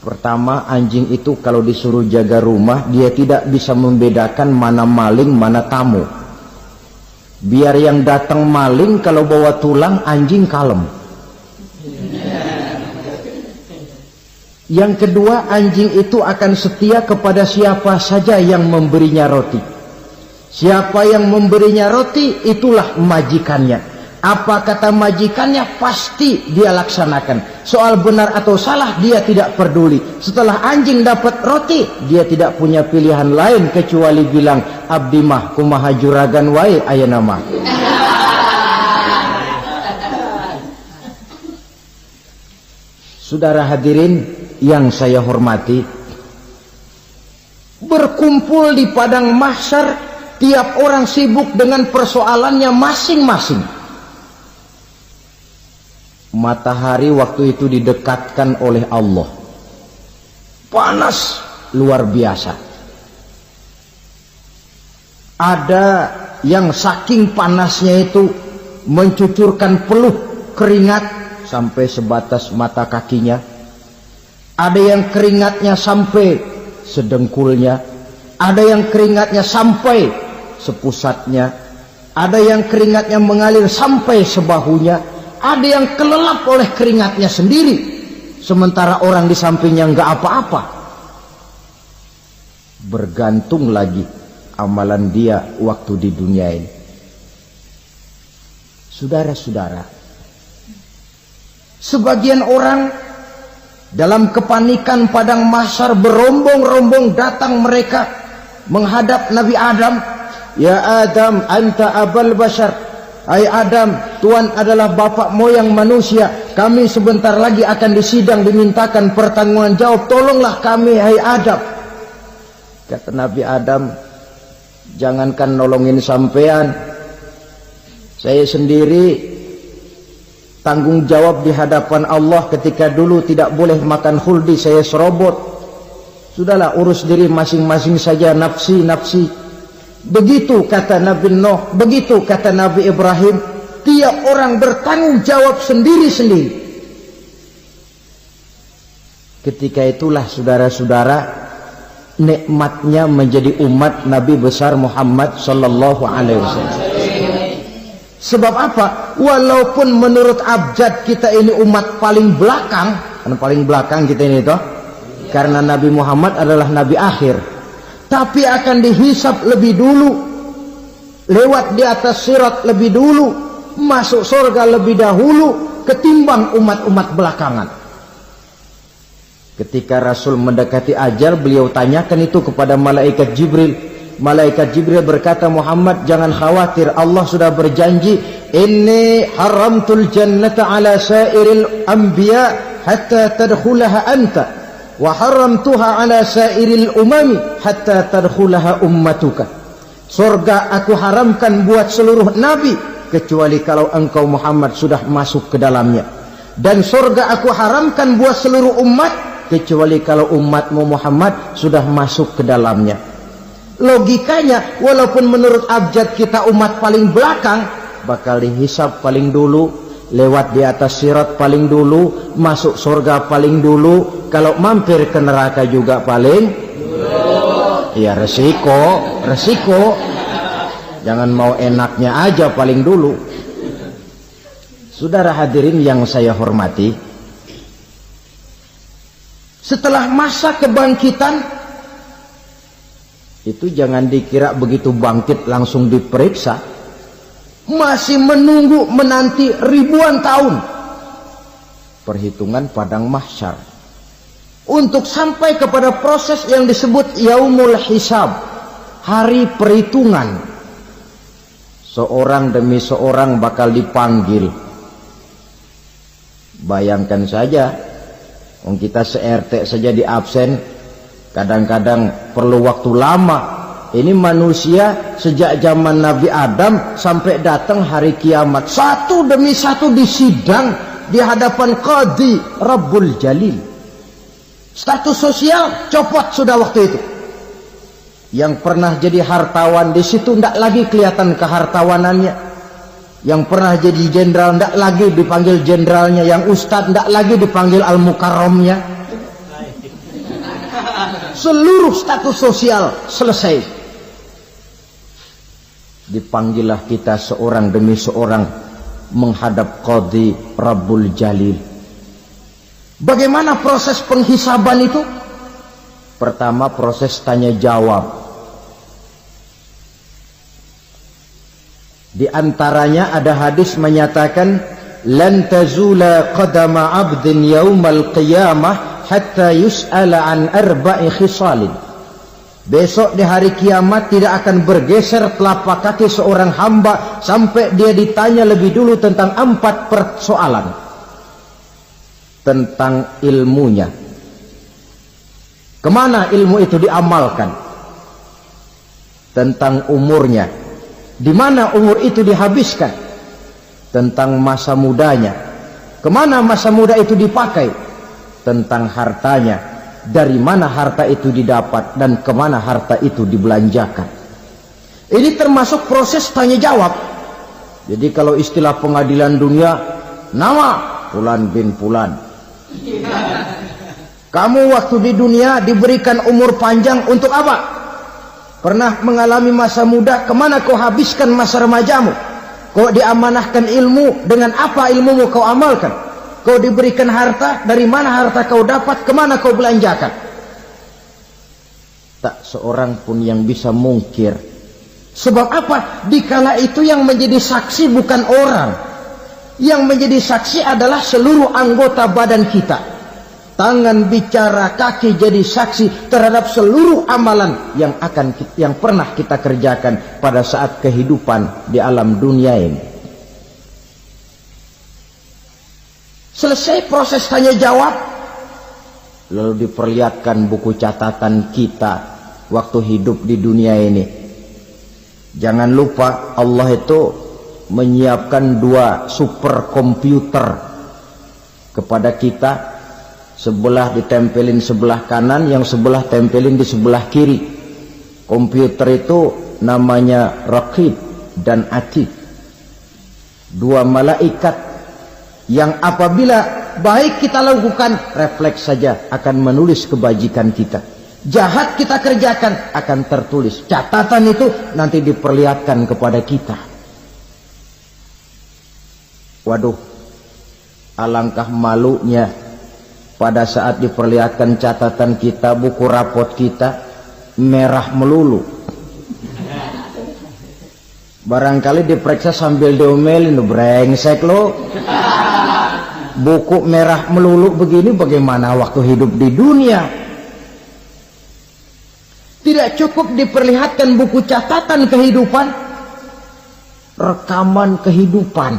Pertama, anjing itu kalau disuruh jaga rumah, dia tidak bisa membedakan mana maling, mana tamu. Biar yang datang maling, kalau bawa tulang, anjing kalem. Yang kedua, anjing itu akan setia kepada siapa saja yang memberinya roti. Siapa yang memberinya roti, itulah majikannya. Apa kata majikannya, pasti dia laksanakan. Soal benar atau salah, dia tidak peduli. Setelah anjing dapat roti, dia tidak punya pilihan lain kecuali bilang, abdi mah kumaha juragan wae ayeuna mah. Saudara hadirin yang saya hormati, berkumpul di padang mahsyar, tiap orang sibuk dengan persoalannya masing-masing. Matahari waktu itu didekatkan oleh Allah, panas luar biasa. Ada yang saking panasnya itu mencucurkan peluh keringat sampai sebatas mata kakinya. Ada yang keringatnya sampai sedengkulnya, ada yang keringatnya sampai sepusatnya, ada yang keringatnya mengalir sampai sebahunya. Ada yang kelelap oleh keringatnya sendiri, sementara orang di sampingnya enggak apa-apa. Bergantung lagi amalan dia waktu di dunia ini. Saudara-saudara, sebagian orang dalam kepanikan padang mahsyar berombong-rombong datang mereka menghadap Nabi Adam. Ya Adam, anta abal bashar. Hai Adam, Tuhan adalah bapak moyang manusia. Kami sebentar lagi akan disidang, dimintakan pertanggungan jawab. Tolonglah kami, hai Adam. Kata Nabi Adam, jangankan nolongin sampean, saya sendiri tanggung jawab di hadapan Allah. Ketika dulu tidak boleh makan khuldi, saya serobot. Sudahlah, urus diri masing-masing saja, nafsi. Begitu kata Nabi Nuh, begitu kata Nabi Ibrahim. Tiap orang bertanggung jawab sendiri-sendiri. Ketika itulah saudara-saudara, nikmatnya menjadi umat Nabi besar Muhammad sallallahu alaihi wasallam. Sebab apa? Walaupun menurut abjad kita ini umat paling belakang, kan paling belakang kita ini toh, karena Nabi Muhammad adalah Nabi akhir. Tapi akan dihisap lebih dulu, lewat di atas sirat lebih dulu, masuk surga lebih dahulu ketimbang umat-umat belakangan. Ketika Rasul mendekati ajal, beliau tanyakan itu kepada malaikat Jibril. Malaikat Jibril berkata, Muhammad jangan khawatir, Allah sudah berjanji, inni haramtul jannata ala sairil anbiya hatta tadkhulaha anta, wa haramtuha ala sairil umami hatta tadkhulaha ummatuka. Surga aku haramkan buat seluruh nabi kecuali kalau engkau Muhammad sudah masuk ke dalamnya, dan surga aku haramkan buat seluruh umat kecuali kalau umatmu Muhammad sudah masuk ke dalamnya. Logikanya, walaupun menurut abjad kita umat paling belakang, bakal dihisap paling dulu, lewat di atas sirat paling dulu, masuk surga paling dulu, kalau mampir ke neraka juga paling dulu. Ya resiko. Jangan mau enaknya aja paling dulu. Saudara hadirin yang saya hormati, setelah masa kebangkitan itu jangan dikira begitu bangkit langsung diperiksa. Masih menunggu menanti ribuan tahun perhitungan padang mahsyar, untuk sampai kepada proses yang disebut yaumul hisab, hari perhitungan. Seorang demi seorang bakal dipanggil. Bayangkan saja, kita se-RT saja di absen, kadang-kadang perlu waktu lama. Ini manusia sejak zaman Nabi Adam sampai datang hari kiamat, satu demi satu disidang di hadapan Qadhi Rabbul Jalil. Status sosial copot sudah waktu itu. Yang pernah jadi hartawan di situ tidak lagi kelihatan kehartawanannya. Yang pernah jadi jenderal tidak lagi dipanggil jenderalnya. Yang ustadz tidak lagi dipanggil al-mukarramnya. Seluruh status sosial selesai. Dipanggillah kita seorang demi seorang menghadap Qadhi Rabbul Jalil. Bagaimana proses penghisaban itu? Pertama, proses tanya jawab. Di antaranya ada hadis menyatakan, lan tazula qadama 'abdin yaumal qiyamah hatta yus'ala an arba'i khisalin. Besok di hari kiamat tidak akan bergeser telapak kaki seorang hamba sampai dia ditanya lebih dulu tentang 4 persoalan. Tentang ilmunya. Kemana ilmu itu diamalkan? Tentang umurnya. Di mana umur itu dihabiskan? Tentang masa mudanya. Kemana masa muda itu dipakai? Tentang hartanya. Dari mana harta itu didapat dan kemana harta itu dibelanjakan. Ini termasuk proses tanya jawab. Jadi kalau istilah pengadilan dunia, nama Fulan bin Fulan. Kamu waktu di dunia diberikan umur panjang untuk apa? Pernah mengalami masa muda, kemana kau habiskan masa remajamu? Kau diamanahkan ilmu, dengan apa ilmumu kau amalkan? Kau diberikan harta, dari mana harta kau dapat, kemana kau belanjakan? Tak seorang pun yang bisa mungkir. Sebab apa? Dikala itu yang menjadi saksi bukan orang. Yang menjadi saksi adalah seluruh anggota badan kita. Tangan bicara, kaki jadi saksi terhadap seluruh amalan yang pernah kita kerjakan pada saat kehidupan di alam dunia ini. Selesai proses tanya jawab, lalu diperlihatkan buku catatan kita waktu hidup di dunia ini. Jangan lupa Allah itu menyiapkan 2 superkomputer kepada kita. Sebelah ditempelin sebelah kanan, yang sebelah tempelin di sebelah kiri. Komputer itu namanya Raqib dan Atid. 2 malaikat yang apabila baik kita lakukan, refleks saja akan menulis kebajikan kita. Jahat kita kerjakan akan tertulis. Catatan itu nanti diperlihatkan kepada kita. Waduh, alangkah malunya pada saat diperlihatkan catatan kita, buku rapot kita merah melulu. Barangkali diperiksa sambil diomelin, brengsek lo. Buku merah melulu begini, bagaimana waktu hidup di dunia? Tidak cukup diperlihatkan buku catatan kehidupan, rekaman kehidupan.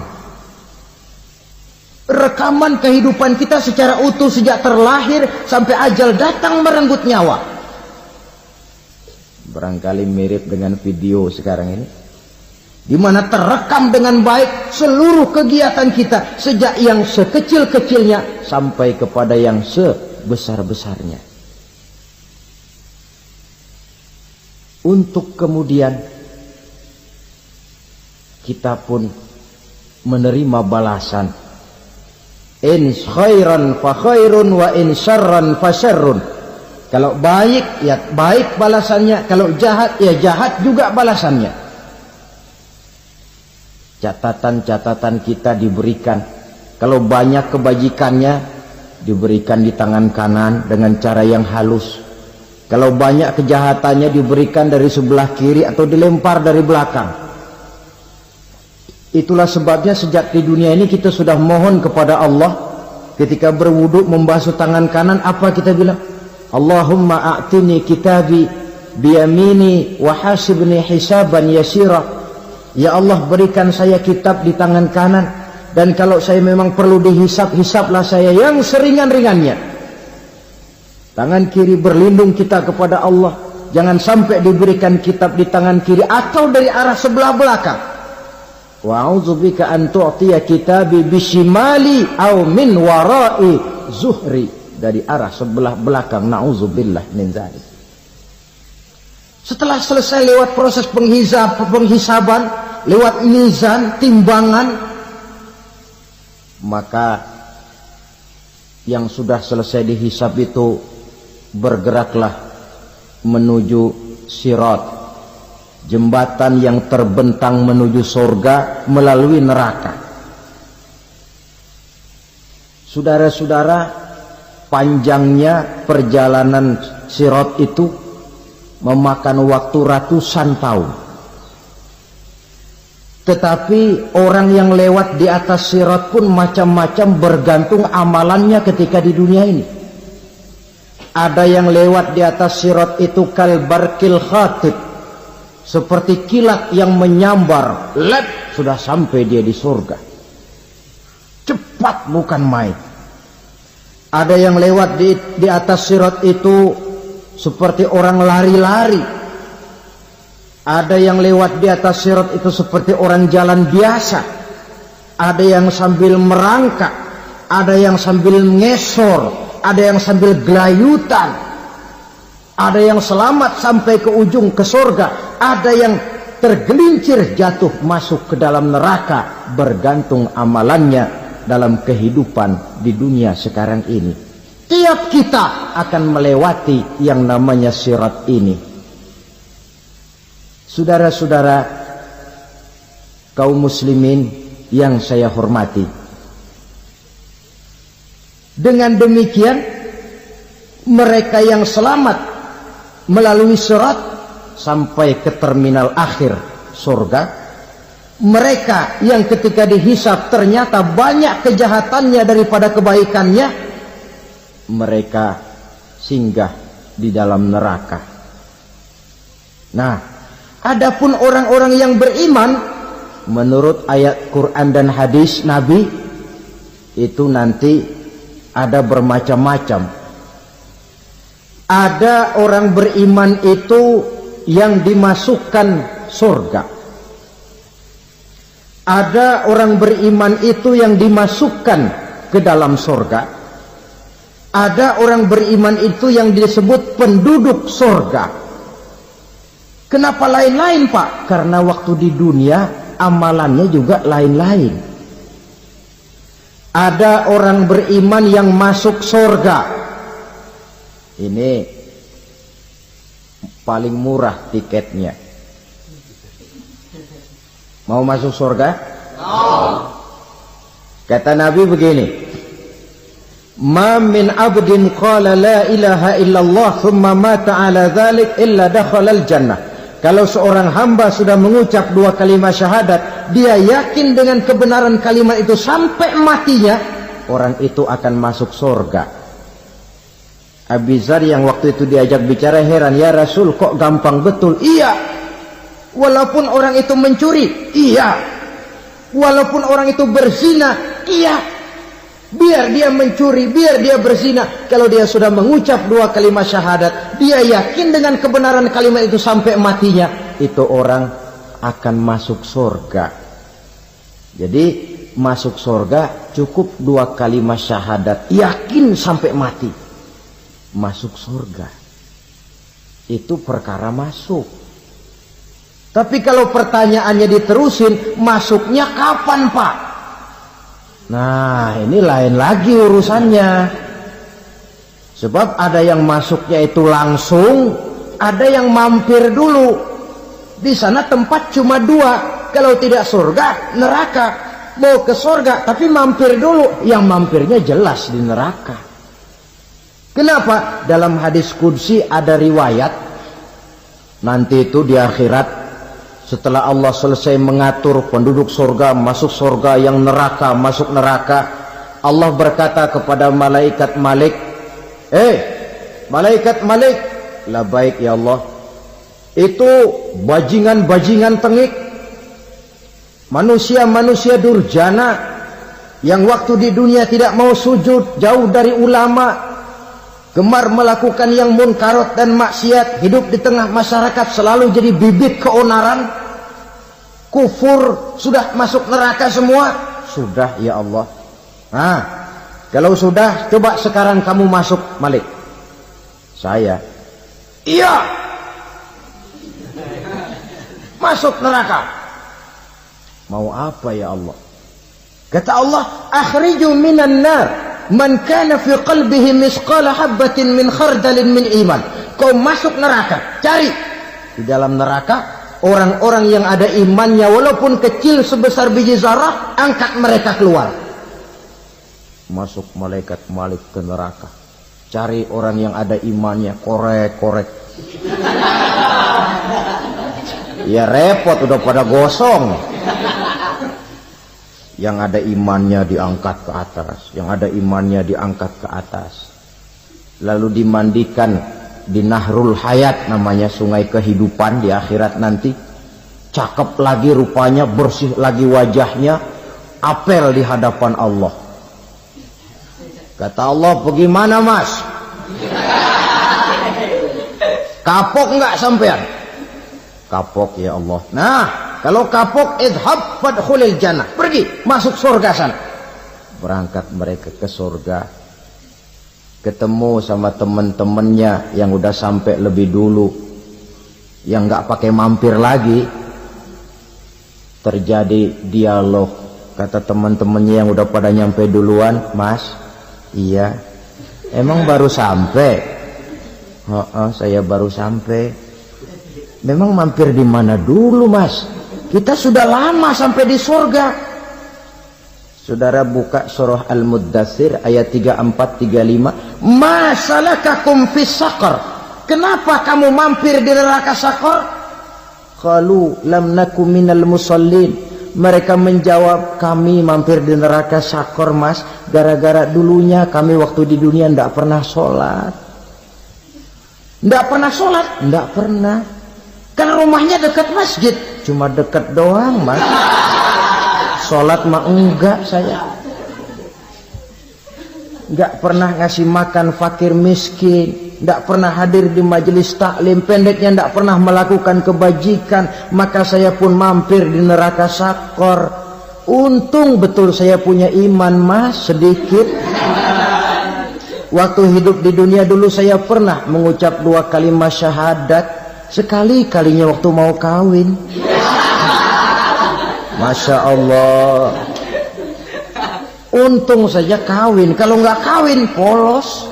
Rekaman kehidupan kita secara utuh sejak terlahir sampai ajal datang merenggut nyawa. Barangkali mirip dengan video sekarang ini, di mana terekam dengan baik seluruh kegiatan kita sejak yang sekecil-kecilnya sampai kepada yang sebesar-besarnya. Untuk kemudian kita pun menerima balasan. In khairan fa khairun wa in syarran fa syarrun. Kalau baik ya baik balasannya, kalau jahat ya jahat juga balasannya. Catatan-catatan kita diberikan. Kalau banyak kebajikannya diberikan di tangan kanan dengan cara yang halus. Kalau banyak kejahatannya diberikan dari sebelah kiri atau dilempar dari belakang. Itulah sebabnya sejak di dunia ini kita sudah mohon kepada Allah ketika berwudu membasuh tangan kanan apa kita bilang? Allahumma a'tini kitabi biyamini wa hasibni hisaban yasira. Ya Allah, berikan saya kitab di tangan kanan, dan kalau saya memang perlu dihisap, hisaplah saya yang seringan-ringannya. Tangan kiri berlindung kita kepada Allah, jangan sampai diberikan kitab di tangan kiri atau dari arah sebelah belakang. Wa a'udzubika an tu'tiya kitabi bishimali aw min wara'i zuhri, dari arah sebelah belakang. Na'udzubillah min dzalik. Setelah selesai lewat proses penghisaban, lewat mizan, timbangan, maka yang sudah selesai dihisab itu bergeraklah menuju sirat, jembatan yang terbentang menuju surga melalui neraka. Saudara-saudara, panjangnya perjalanan sirat itu memakan waktu ratusan tahun. Tetapi orang yang lewat di atas sirat pun macam-macam, bergantung amalannya ketika di dunia ini. Ada yang lewat di atas sirat itu kalbarkil khatib, seperti kilat yang menyambar, lep, sudah sampai dia di surga. Cepat bukan main. Ada yang lewat di atas sirat itu seperti orang lari-lari. Ada yang lewat di atas sirat itu seperti orang jalan biasa. Ada yang sambil merangkak, ada yang sambil ngesor, ada yang sambil gelayutan, ada yang selamat sampai ke ujung ke surga, ada yang tergelincir jatuh masuk ke dalam neraka, bergantung amalannya dalam kehidupan di dunia sekarang ini. Tiap kita akan melewati yang namanya sirat ini. Saudara-saudara kaum muslimin yang saya hormati, dengan demikian mereka yang selamat melalui sirat sampai ke terminal akhir surga, mereka yang ketika dihisab ternyata banyak kejahatannya daripada kebaikannya, mereka singgah di dalam neraka. Nah, adapun orang-orang yang beriman menurut ayat Quran dan hadis Nabi itu nanti ada bermacam-macam. Ada orang beriman itu yang dimasukkan surga. Ada orang beriman itu yang dimasukkan ke dalam surga. Ada orang beriman itu yang disebut penduduk surga. Kenapa lain-lain, Pak? Karena waktu di dunia amalannya juga lain-lain. Ada orang beriman yang masuk surga. Ini paling murah tiketnya. Mau masuk surga? Kata Nabi begini, ma min abdin qala la ilaha illallah thumma mata ala dhalik illa dakhalal jannah. Kalau seorang hamba sudah mengucap dua kalimat syahadat, dia yakin dengan kebenaran kalimat itu sampai matinya, orang itu akan masuk surga. Abi Dzar yang waktu itu diajak bicara heran, ya Rasul kok gampang betul? Iya, walaupun orang itu mencuri, iya, walaupun orang itu berzina, iya, biar dia mencuri, biar dia berzina, kalau dia sudah mengucap dua kalimat syahadat, dia yakin dengan kebenaran kalimat itu sampai matinya, itu orang akan masuk surga. Jadi masuk surga cukup dua kalimat syahadat, yakin sampai mati, masuk surga. Itu perkara masuk. Tapi kalau pertanyaannya diterusin, masuknya kapan, Pak? Nah, ini lain lagi urusannya. Sebab ada yang masuknya itu langsung, ada yang mampir dulu. Di sana tempat cuma dua, kalau tidak surga, neraka. Mau ke surga, tapi mampir dulu. Yang mampirnya jelas di neraka. Kenapa? Dalam hadis qudsi ada riwayat, nanti itu di akhirat, setelah Allah selesai mengatur penduduk surga masuk surga, yang neraka masuk neraka, Allah berkata kepada malaikat Malik, malaikat Malik, labbaik ya Allah. Itu bajingan-bajingan tengik, manusia-manusia durjana yang waktu di dunia tidak mau sujud, jauh dari ulama, gemar melakukan yang munkarat dan maksiat, hidup di tengah masyarakat selalu jadi bibit keonaran, kufur, sudah masuk neraka semua. Sudah ya Allah. Nah, kalau sudah, coba sekarang kamu masuk, Malik. Saya, iya, masuk neraka. Mau apa ya Allah? Kata Allah, akhriju minan nar man kana fi qalbihi misqala habatin min khardalin min iman. Kau masuk neraka, cari di dalam neraka orang-orang yang ada imannya walaupun kecil sebesar biji zarah, angkat mereka keluar. Masuk malaikat Malik ke neraka, cari orang yang ada imannya, korek-korek. Ya repot, udah pada gosong. Yang ada imannya diangkat ke atas, yang ada imannya diangkat ke atas, lalu dimandikan di Nahrul Hayat, namanya sungai kehidupan di akhirat nanti. Cakep lagi rupanya, bersih lagi wajahnya, apel di hadapan Allah. Kata Allah, bagaimana mas? Kapok nggak sampean? Kapok ya Allah. Nah, kalau kapok, idhab fadkhulil jannah, pergi masuk surga sana. Berangkat mereka ke surga, ketemu sama teman-temannya yang udah sampai lebih dulu, yang nggak pakai mampir lagi. Terjadi dialog. Kata teman-temannya yang udah pada nyampe duluan, mas, iya, emang baru sampai? Saya baru sampai. Memang mampir di mana dulu mas? Kita sudah lama sampai di surga. Saudara buka surah Al-Muddathir ayat 34-35. Ma salakakum fis saqar? Kenapa kamu mampir di neraka Saqar? Qalu lam nakum minal musallin. Mereka menjawab, kami mampir di neraka Saqar mas, gara-gara dulunya kami waktu di dunia tidak pernah sholat. Tidak pernah sholat? Tidak pernah. Karena rumahnya dekat masjid, cuma dekat doang mas. Sholat mah enggak saya. Enggak pernah ngasih makan fakir miskin, enggak pernah hadir di majelis taklim, pendeknya enggak pernah melakukan kebajikan. Maka saya pun mampir di neraka Saqar. Untung betul saya punya iman mas, sedikit. Waktu hidup di dunia dulu saya pernah mengucap 2 kalimat syahadat. Sekali-kalinya waktu mau kawin. Masya Allah. Untung saja kawin. Kalau nggak kawin polos.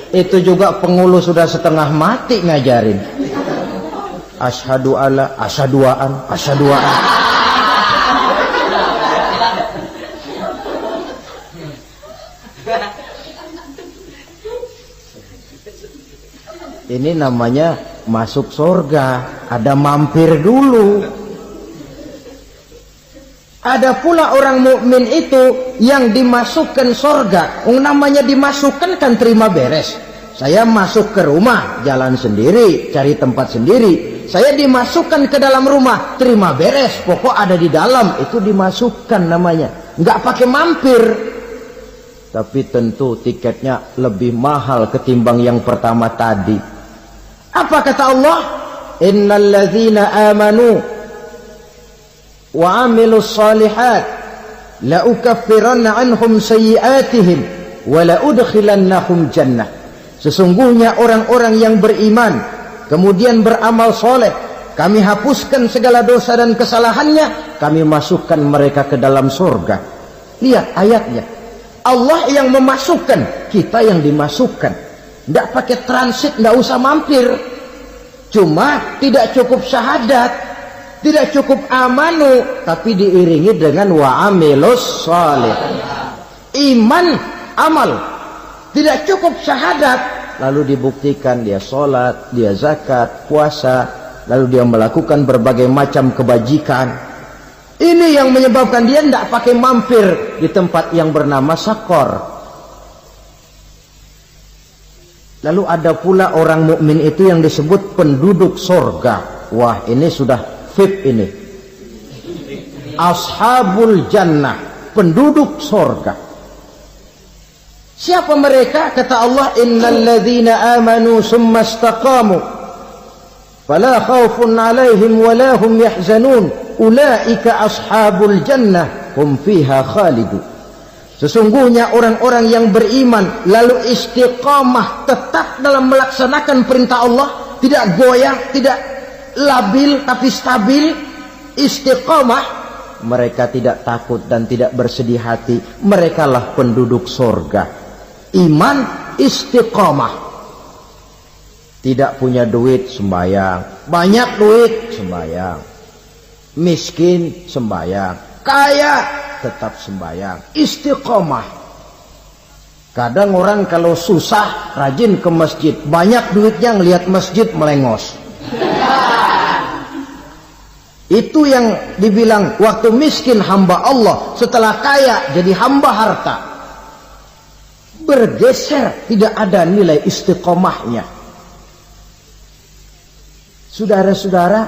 Itu juga pengulu sudah setengah mati ngajarin. Asyhadu alla, asyaduaan, asyaduaan. Ini namanya masuk surga, ada mampir dulu. Ada pula orang mukmin itu yang dimasukkan surga. Namanya dimasukkan kan terima beres. Saya masuk ke rumah, jalan sendiri, cari tempat sendiri. Saya dimasukkan ke dalam rumah, terima beres, pokok ada di dalam, itu dimasukkan namanya. Nggak pakai mampir. Tapi tentu tiketnya lebih mahal ketimbang yang pertama tadi. Apa kata Allah? Innal ladzina amanu wa amilus solihat la ukaffiranna anhum sayyi'atihim wa la udkhilannahum jannah. Sesungguhnya orang-orang yang beriman kemudian beramal soleh, kami hapuskan segala dosa dan kesalahannya, kami masukkan mereka ke dalam surga. Lihat ayatnya, Allah yang memasukkan, kita yang dimasukkan. Tidak pakai transit, tidak usah mampir. Cuma tidak cukup syahadat, tidak cukup amanu, tapi diiringi dengan wa'amilus sholih. Iman, amal. Tidak cukup syahadat, lalu dibuktikan dia sholat, dia zakat, puasa, lalu dia melakukan berbagai macam kebajikan. Ini yang menyebabkan dia tidak pakai mampir di tempat yang bernama Sakor. Lalu ada pula orang mukmin itu yang disebut penduduk sorga. Wah, ini sudah VIP ini. Ashabul jannah, penduduk sorga. Siapa mereka? Kata Allah, innal ladzina amanu summa istaqamu fala khaufun alaihim wala hum yahzanun ulaika ashabul jannah hum fiha khalidun. Sesungguhnya orang-orang yang beriman lalu istiqamah, tetap dalam melaksanakan perintah Allah, tidak goyang, tidak labil tapi stabil, istiqamah, mereka tidak takut dan tidak bersedih hati. Merekalah penduduk sorga. Iman, istiqamah. Tidak punya duit, sembahyang. Banyak duit, sembahyang. Miskin, sembahyang. Kaya, tetap sembahyang. Istiqamah. Kadang orang kalau susah rajin ke masjid, banyak duitnya ngelihat masjid melengos. Itu yang dibilang waktu miskin hamba Allah, setelah kaya jadi hamba harta. Bergeser, tidak ada nilai istiqomahnya. Saudara-saudara,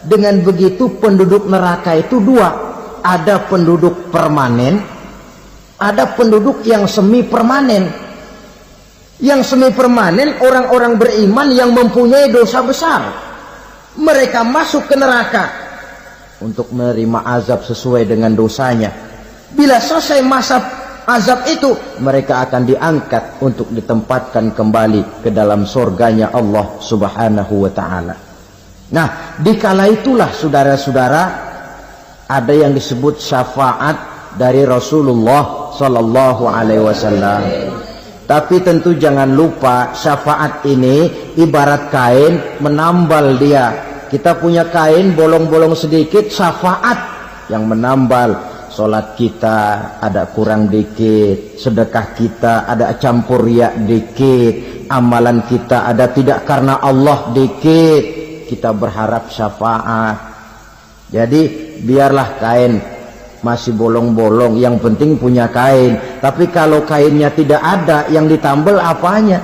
dengan begitu penduduk neraka itu dua. Ada penduduk permanen, ada penduduk yang semi permanen. Yang semi permanen orang-orang beriman yang mempunyai dosa besar. Mereka masuk ke neraka untuk menerima azab sesuai dengan dosanya. Bila selesai masa azab itu, mereka akan diangkat untuk ditempatkan kembali ke dalam surganya Allah Subhanahu wa ta'ala. Nah, dikala itulah saudara-saudara, ada yang disebut syafaat dari Rasulullah Sallallahu Alaihi Wasallam. Tapi tentu jangan lupa, syafaat ini ibarat kain menambal dia. Kita punya kain bolong-bolong sedikit, syafaat yang menambal. Solat kita ada kurang dikit, sedekah kita ada campur riak dikit, amalan kita ada tidak karena Allah dikit, kita berharap syafaat. Jadi biarlah kain masih bolong-bolong, yang penting punya kain. Tapi kalau kainnya tidak ada, yang ditambal apanya?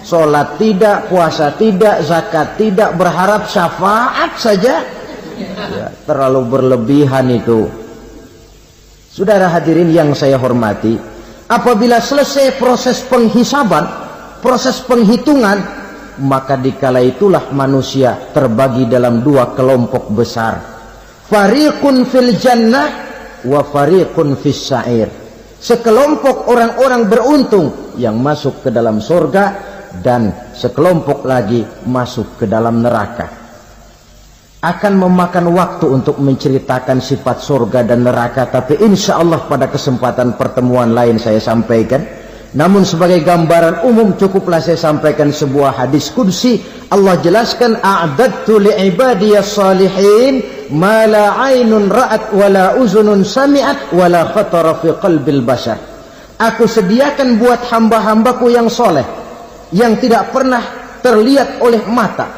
Sholat tidak, puasa tidak, zakat tidak, berharap syafaat saja. Ya, terlalu berlebihan itu. Saudara hadirin yang saya hormati, apabila selesai proses penghisaban, proses penghitungan, maka dikala itulah manusia terbagi dalam dua kelompok besar. Fariqun fil jannah wa fariqun fis sa'ir. Sekelompok orang-orang beruntung yang masuk ke dalam surga, dan sekelompok lagi masuk ke dalam neraka. Akan memakan waktu untuk menceritakan sifat surga dan neraka, tapi insya Allah pada kesempatan pertemuan lain saya sampaikan. Namun sebagai gambaran umum cukuplah saya sampaikan sebuah hadis qudsi. Allah jelaskan, a'dadtu li'ibadiyas salihin ma la 'ainun ra'at wa la uzunun sami'at wa la khatara fi qalbil bashar. Aku sediakan buat hamba-hambaku yang soleh, yang tidak pernah terlihat oleh mata,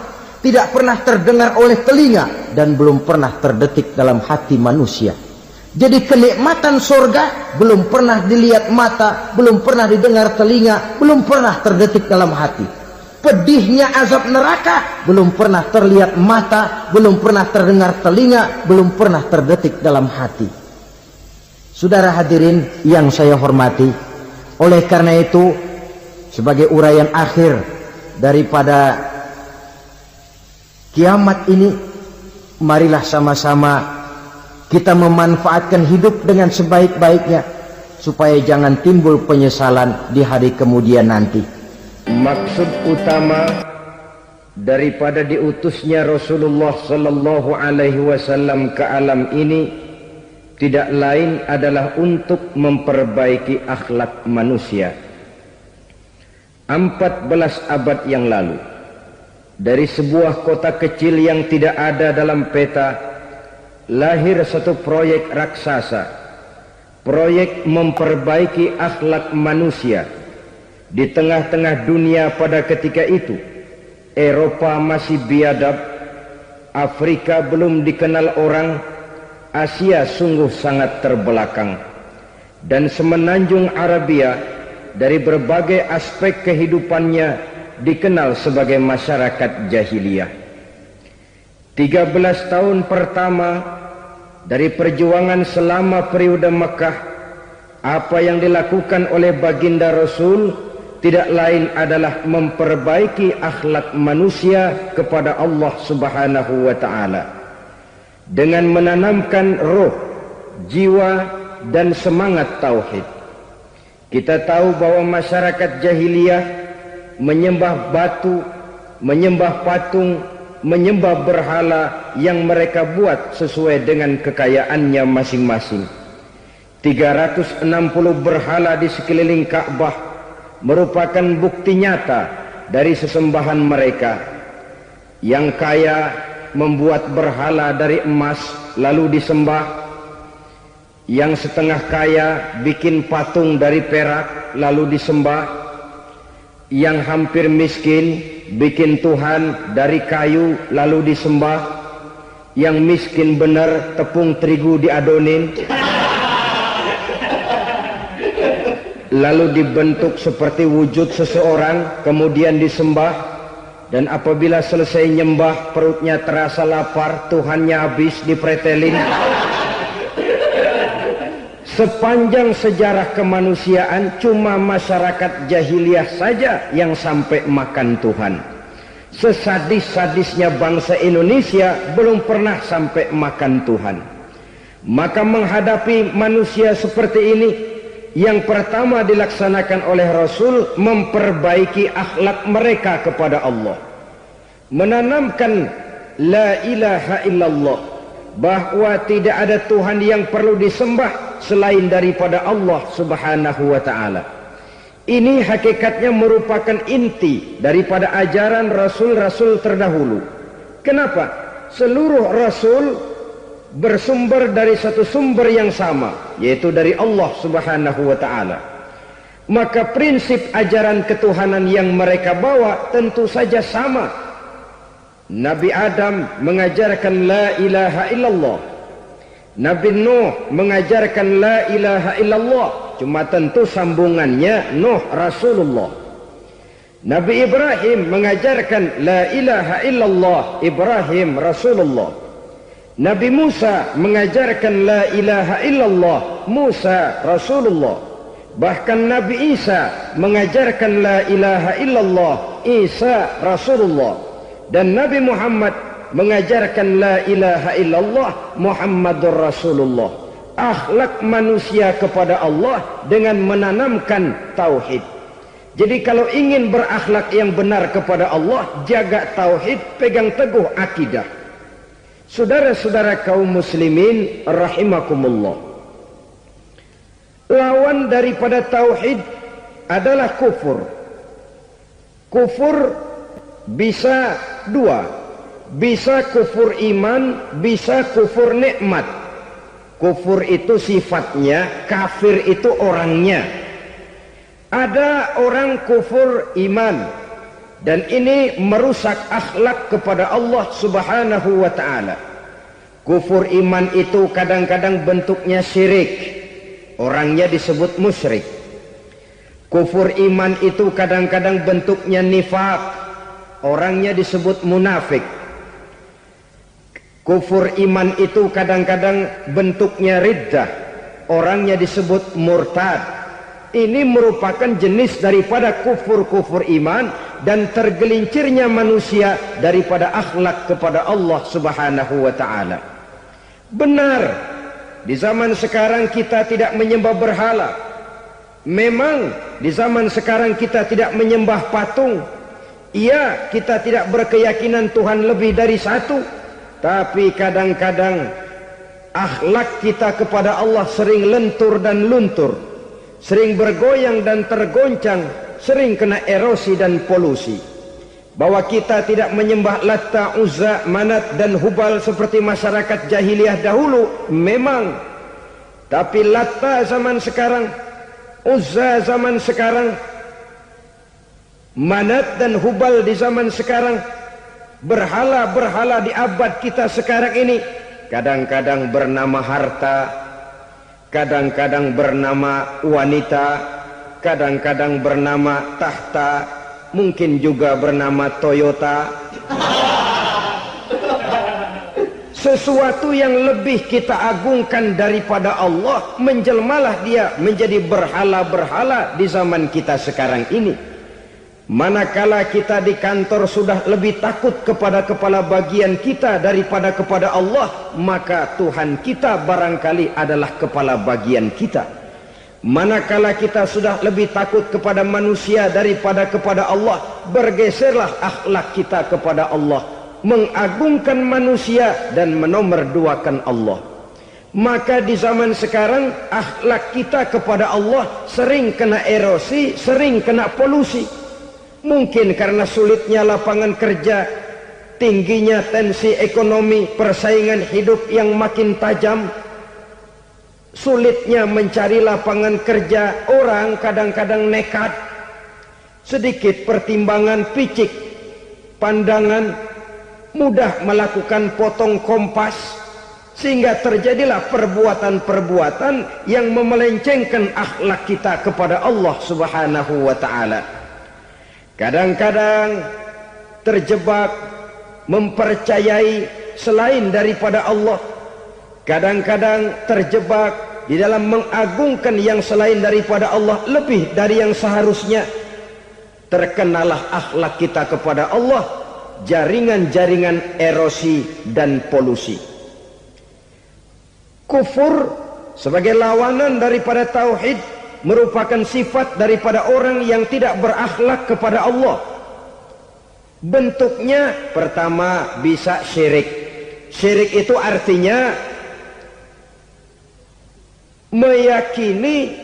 tidak pernah terdengar oleh telinga, dan belum pernah terdetik dalam hati manusia. Jadi kenikmatan surga belum pernah dilihat mata, belum pernah didengar telinga, belum pernah terdetik dalam hati. Pedihnya azab neraka belum pernah terlihat mata, belum pernah terdengar telinga, belum pernah terdetik dalam hati. Saudara hadirin yang saya hormati, oleh karena itu sebagai uraian akhir daripada kiamat ini, marilah sama-sama kita memanfaatkan hidup dengan sebaik-baiknya, supaya jangan timbul penyesalan di hari kemudian nanti. Maksud utama daripada diutusnya Rasulullah Sallallahu Alaihi Wasallam ke alam ini tidak lain adalah untuk memperbaiki akhlak manusia. 14 abad yang lalu, dari sebuah kota kecil yang tidak ada dalam peta, lahir satu proyek raksasa, proyek memperbaiki akhlak manusia. Di tengah-tengah dunia pada ketika itu, Eropa masih biadab, Afrika belum dikenal orang, Asia sungguh sangat terbelakang, dan semenanjung Arabia dari berbagai aspek kehidupannya dikenal sebagai masyarakat jahiliyah. 13 tahun pertama dari perjuangan selama periode Mekah, apa yang dilakukan oleh baginda Rasul tidak lain adalah memperbaiki akhlak manusia kepada Allah Subhanahu wa ta'ala dengan menanamkan roh, jiwa dan semangat tauhid. Kita tahu bahwa masyarakat jahiliyah menyembah batu, menyembah patung, menyembah berhala yang mereka buat sesuai dengan kekayaannya masing-masing. 360 berhala di sekeliling Ka'bah merupakan bukti nyata dari sesembahan mereka. Yang kaya membuat berhala dari emas lalu disembah. Yang setengah kaya bikin patung dari perak lalu disembah. Yang hampir miskin bikin Tuhan dari kayu lalu disembah. Yang miskin benar tepung terigu diadonin lalu dibentuk seperti wujud seseorang kemudian disembah. Dan apabila selesai nyembah perutnya terasa lapar, Tuhannya habis dipretelin. Sepanjang sejarah kemanusiaan cuma masyarakat jahiliyah saja yang sampai makan Tuhan. Sesadis-sadisnya bangsa Indonesia belum pernah sampai makan Tuhan. Maka menghadapi manusia seperti ini, yang pertama dilaksanakan oleh Rasul memperbaiki akhlak mereka kepada Allah, menanamkan la ilaha illallah, bahwa tidak ada Tuhan yang perlu disembah selain daripada Allah Subhanahu wa ta'ala. Ini hakikatnya merupakan inti daripada ajaran Rasul-Rasul terdahulu. Kenapa? Seluruh Rasul bersumber dari satu sumber yang sama, yaitu dari Allah Subhanahu wa ta'ala. Maka prinsip ajaran ketuhanan yang mereka bawa tentu saja sama. Nabi Adam mengajarkan la ilaha illallah, Nabi Nuh mengajarkan la ilaha illallah, cuma tentu sambungannya Nuh Rasulullah. Nabi Ibrahim mengajarkan la ilaha illallah, Ibrahim Rasulullah. Nabi Musa mengajarkan la ilaha illallah, Musa Rasulullah. Bahkan Nabi Isa mengajarkan la ilaha illallah, Isa Rasulullah. Dan Nabi Muhammad mengajarkan la ilaha illallah, Muhammadur Rasulullah. Akhlak manusia kepada Allah dengan menanamkan tauhid. Jadi kalau ingin berakhlak yang benar kepada Allah, jaga tauhid, pegang teguh akidah. Saudara-saudara kaum muslimin rahimakumullah, lawan daripada tauhid adalah kufur. Kufur bisa dua, bisa kufur iman, bisa kufur nikmat. Kufur itu sifatnya, kafir itu orangnya. Ada orang kufur iman, dan ini merusak akhlak kepada Allah Subhanahu wa ta'ala. Kufur iman itu kadang-kadang bentuknya syirik, orangnya disebut musyrik. Kufur iman itu kadang-kadang bentuknya nifaq, orangnya disebut munafik. Kufur iman itu kadang-kadang bentuknya riddah, orangnya disebut murtad. Ini merupakan jenis daripada kufur-kufur iman dan tergelincirnya manusia daripada akhlak kepada Allah Subhanahu wa ta'ala. Benar, di zaman sekarang kita tidak menyembah berhala. Memang di zaman sekarang kita tidak menyembah patung. Iya, kita tidak berkeyakinan Tuhan lebih dari satu. Tapi kadang-kadang akhlak kita kepada Allah sering lentur dan luntur, sering bergoyang dan tergoncang, sering kena erosi dan polusi. Bahwa kita tidak menyembah Latta, Uzza, Manat dan Hubal seperti masyarakat jahiliyah dahulu, memang. Tapi Latta zaman sekarang, Uzza zaman sekarang, Manat dan Hubal di zaman sekarang, berhala-berhala di abad kita sekarang ini kadang-kadang bernama harta, kadang-kadang bernama wanita, kadang-kadang bernama tahta, mungkin juga bernama Toyota. Sesuatu yang lebih kita agungkan daripada Allah, menjelmalah dia menjadi berhala-berhala di zaman kita sekarang ini. Manakala kita di kantor sudah lebih takut kepada kepala bagian kita daripada kepada Allah, maka Tuhan kita barangkali adalah kepala bagian kita. Manakala kita sudah lebih takut kepada manusia daripada kepada Allah, bergeserlah akhlak kita kepada Allah, mengagungkan manusia dan menomorduakan Allah. Maka di zaman sekarang akhlak kita kepada Allah sering kena erosi, sering kena polusi. Mungkin karena sulitnya lapangan kerja, tingginya tensi ekonomi, persaingan hidup yang makin tajam, sulitnya mencari lapangan kerja, orang kadang-kadang nekat, sedikit pertimbangan, picik pandangan, mudah melakukan potong kompas, sehingga terjadilah perbuatan-perbuatan yang memelencengkan akhlak kita kepada Allah Subhanahu wa ta'ala. Kadang-kadang terjebak mempercayai selain daripada Allah, kadang-kadang terjebak di dalam mengagungkan yang selain daripada Allah lebih dari yang seharusnya. Terkenalah akhlak kita kepada Allah jaringan-jaringan erosi dan polusi. Kufur sebagai lawanan daripada tauhid merupakan sifat daripada orang yang tidak berakhlak kepada Allah. Bentuknya pertama bisa syirik. Syirik itu artinya meyakini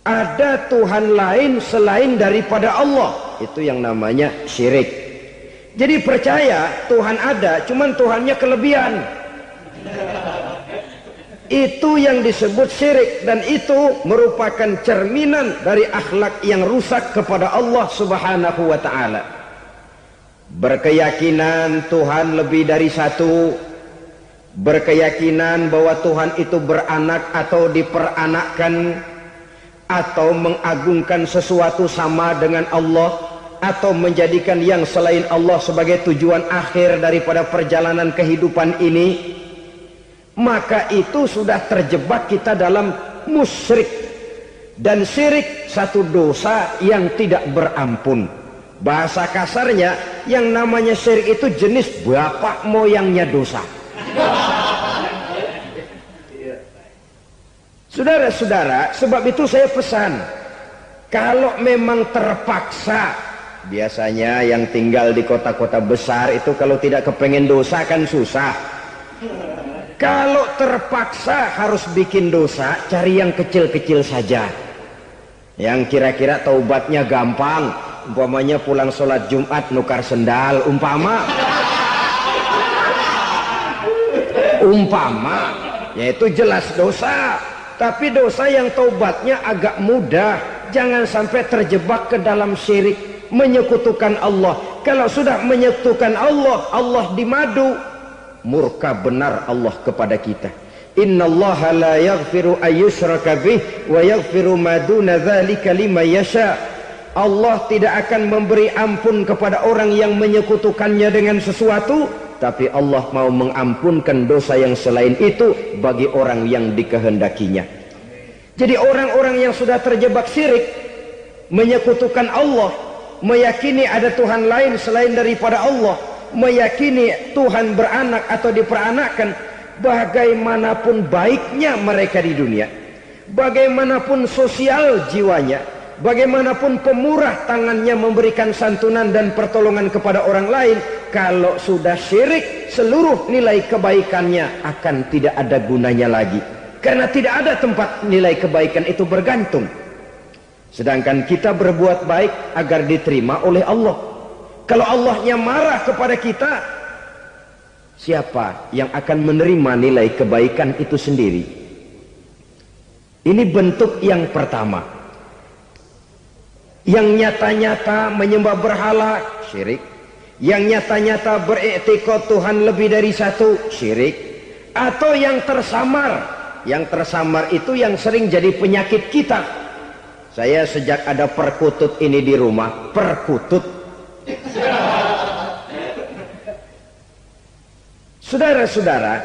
ada Tuhan lain selain daripada Allah. Itu yang namanya syirik. Jadi percaya Tuhan ada, cuman Tuhannya kelebihan. Itu yang disebut syirik, dan itu merupakan cerminan dari akhlak yang rusak kepada Allah Subhanahu wa ta'ala. Berkeyakinan Tuhan lebih dari satu, berkeyakinan bahwa Tuhan itu beranak atau diperanakkan, atau mengagungkan sesuatu sama dengan Allah, atau menjadikan yang selain Allah sebagai tujuan akhir daripada perjalanan kehidupan ini, maka itu sudah terjebak kita dalam musyrik. Dan syirik satu dosa yang tidak berampun. Bahasa kasarnya, yang namanya syirik itu jenis bapak moyangnya dosa. Saudara-saudara, sebab itu saya pesan, kalau memang terpaksa, biasanya yang tinggal di kota-kota besar itu kalau tidak kepengen dosa kan susah. Kalau terpaksa harus bikin dosa, cari yang kecil-kecil saja, yang kira-kira taubatnya gampang. Umpamanya pulang sholat Jumat nukar sendal, umpama yaitu jelas dosa. Tapi dosa yang taubatnya agak mudah. Jangan sampai terjebak ke dalam syirik, menyekutukan Allah. Kalau sudah menyekutukan Allah, Allah dimadu, murka benar Allah kepada kita. Innallaha la yaghfiru ayyushraka bih wa yaghfiru ma duna dzalika liman yasha. Allah tidak akan memberi ampun kepada orang yang menyekutukannya dengan sesuatu, tapi Allah mau mengampunkan dosa yang selain itu bagi orang yang dikehendakinya. Jadi orang-orang yang sudah terjebak syirik, menyekutukan Allah, meyakini ada Tuhan lain selain daripada Allah, meyakini Tuhan beranak atau diperanakkan, bagaimanapun baiknya mereka di dunia, bagaimanapun sosial jiwanya, bagaimanapun pemurah tangannya memberikan santunan dan pertolongan kepada orang lain, kalau sudah syirik, seluruh nilai kebaikannya akan tidak ada gunanya lagi, karena tidak ada tempat nilai kebaikan itu bergantung. Sedangkan kita berbuat baik agar diterima oleh Allah. Kalau Allahnya marah kepada kita, siapa yang akan menerima nilai kebaikan itu sendiri? Ini bentuk yang pertama. Yang nyata-nyata menyembah berhala, syirik. yang nyata-nyata beriktikad Tuhan lebih dari satu, syirik. Atau yang tersamar. Yang tersamar itu yang sering jadi penyakit kita. Saya sejak ada perkutut ini di rumah, perkutut. Saudara-saudara,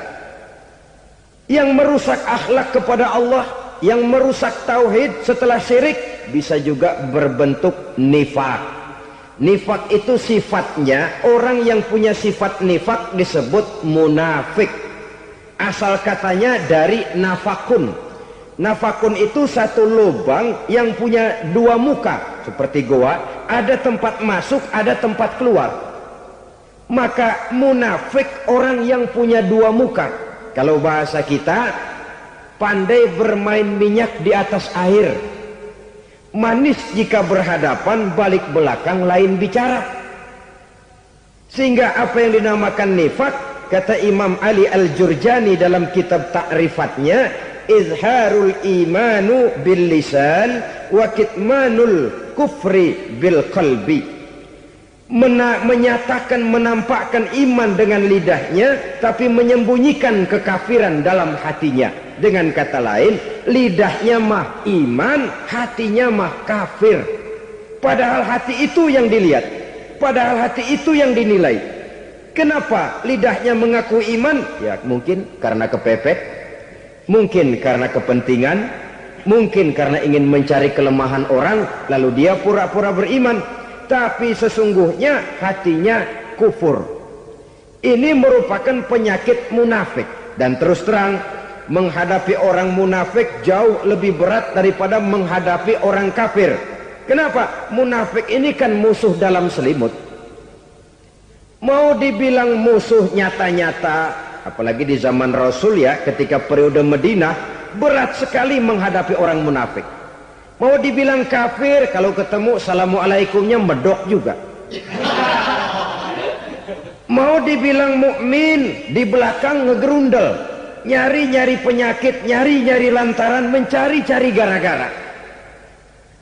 yang merusak akhlak kepada Allah, yang merusak tauhid setelah syirik, bisa juga berbentuk nifak. Nifak itu sifatnya, orang yang punya sifat nifak disebut munafik. Asal katanya dari nafakun. Nafakun itu satu lubang yang punya dua muka, seperti goa, ada tempat masuk, ada tempat keluar. Maka munafik orang yang punya dua muka. Kalau bahasa kita, pandai bermain minyak di atas air. Manis jika berhadapan, balik belakang lain bicara. Sehingga apa yang dinamakan nifak, kata Imam Ali Al-Jurjani dalam kitab ta'rifatnya, izharul imanu bil lisan wa kitmanul kufri bil qalbi. Menyatakan, menampakkan iman dengan lidahnya, tapi menyembunyikan kekafiran dalam hatinya. Dengan kata lain, lidahnya mah iman, hatinya mah kafir. Padahal hati itu yang dilihat, padahal hati itu yang dinilai. Kenapa lidahnya mengaku iman? Ya mungkin karena kepepet, mungkin karena kepentingan, mungkin karena ingin mencari kelemahan orang, lalu dia pura-pura beriman. Tapi sesungguhnya hatinya kufur. Ini merupakan penyakit munafik. Dan terus terang, menghadapi orang munafik jauh lebih berat daripada menghadapi orang kafir. Kenapa? Munafik ini kan musuh dalam selimut. Mau dibilang musuh nyata-nyata, apalagi di zaman Rasul ya, ketika periode Madinah, berat sekali menghadapi orang munafik. Mau dibilang kafir, kalau ketemu assalamualaikumnya medok juga. Mau dibilang mukmin, di belakang ngegerundel, nyari-nyari penyakit, nyari-nyari lantaran, mencari-cari gara-gara.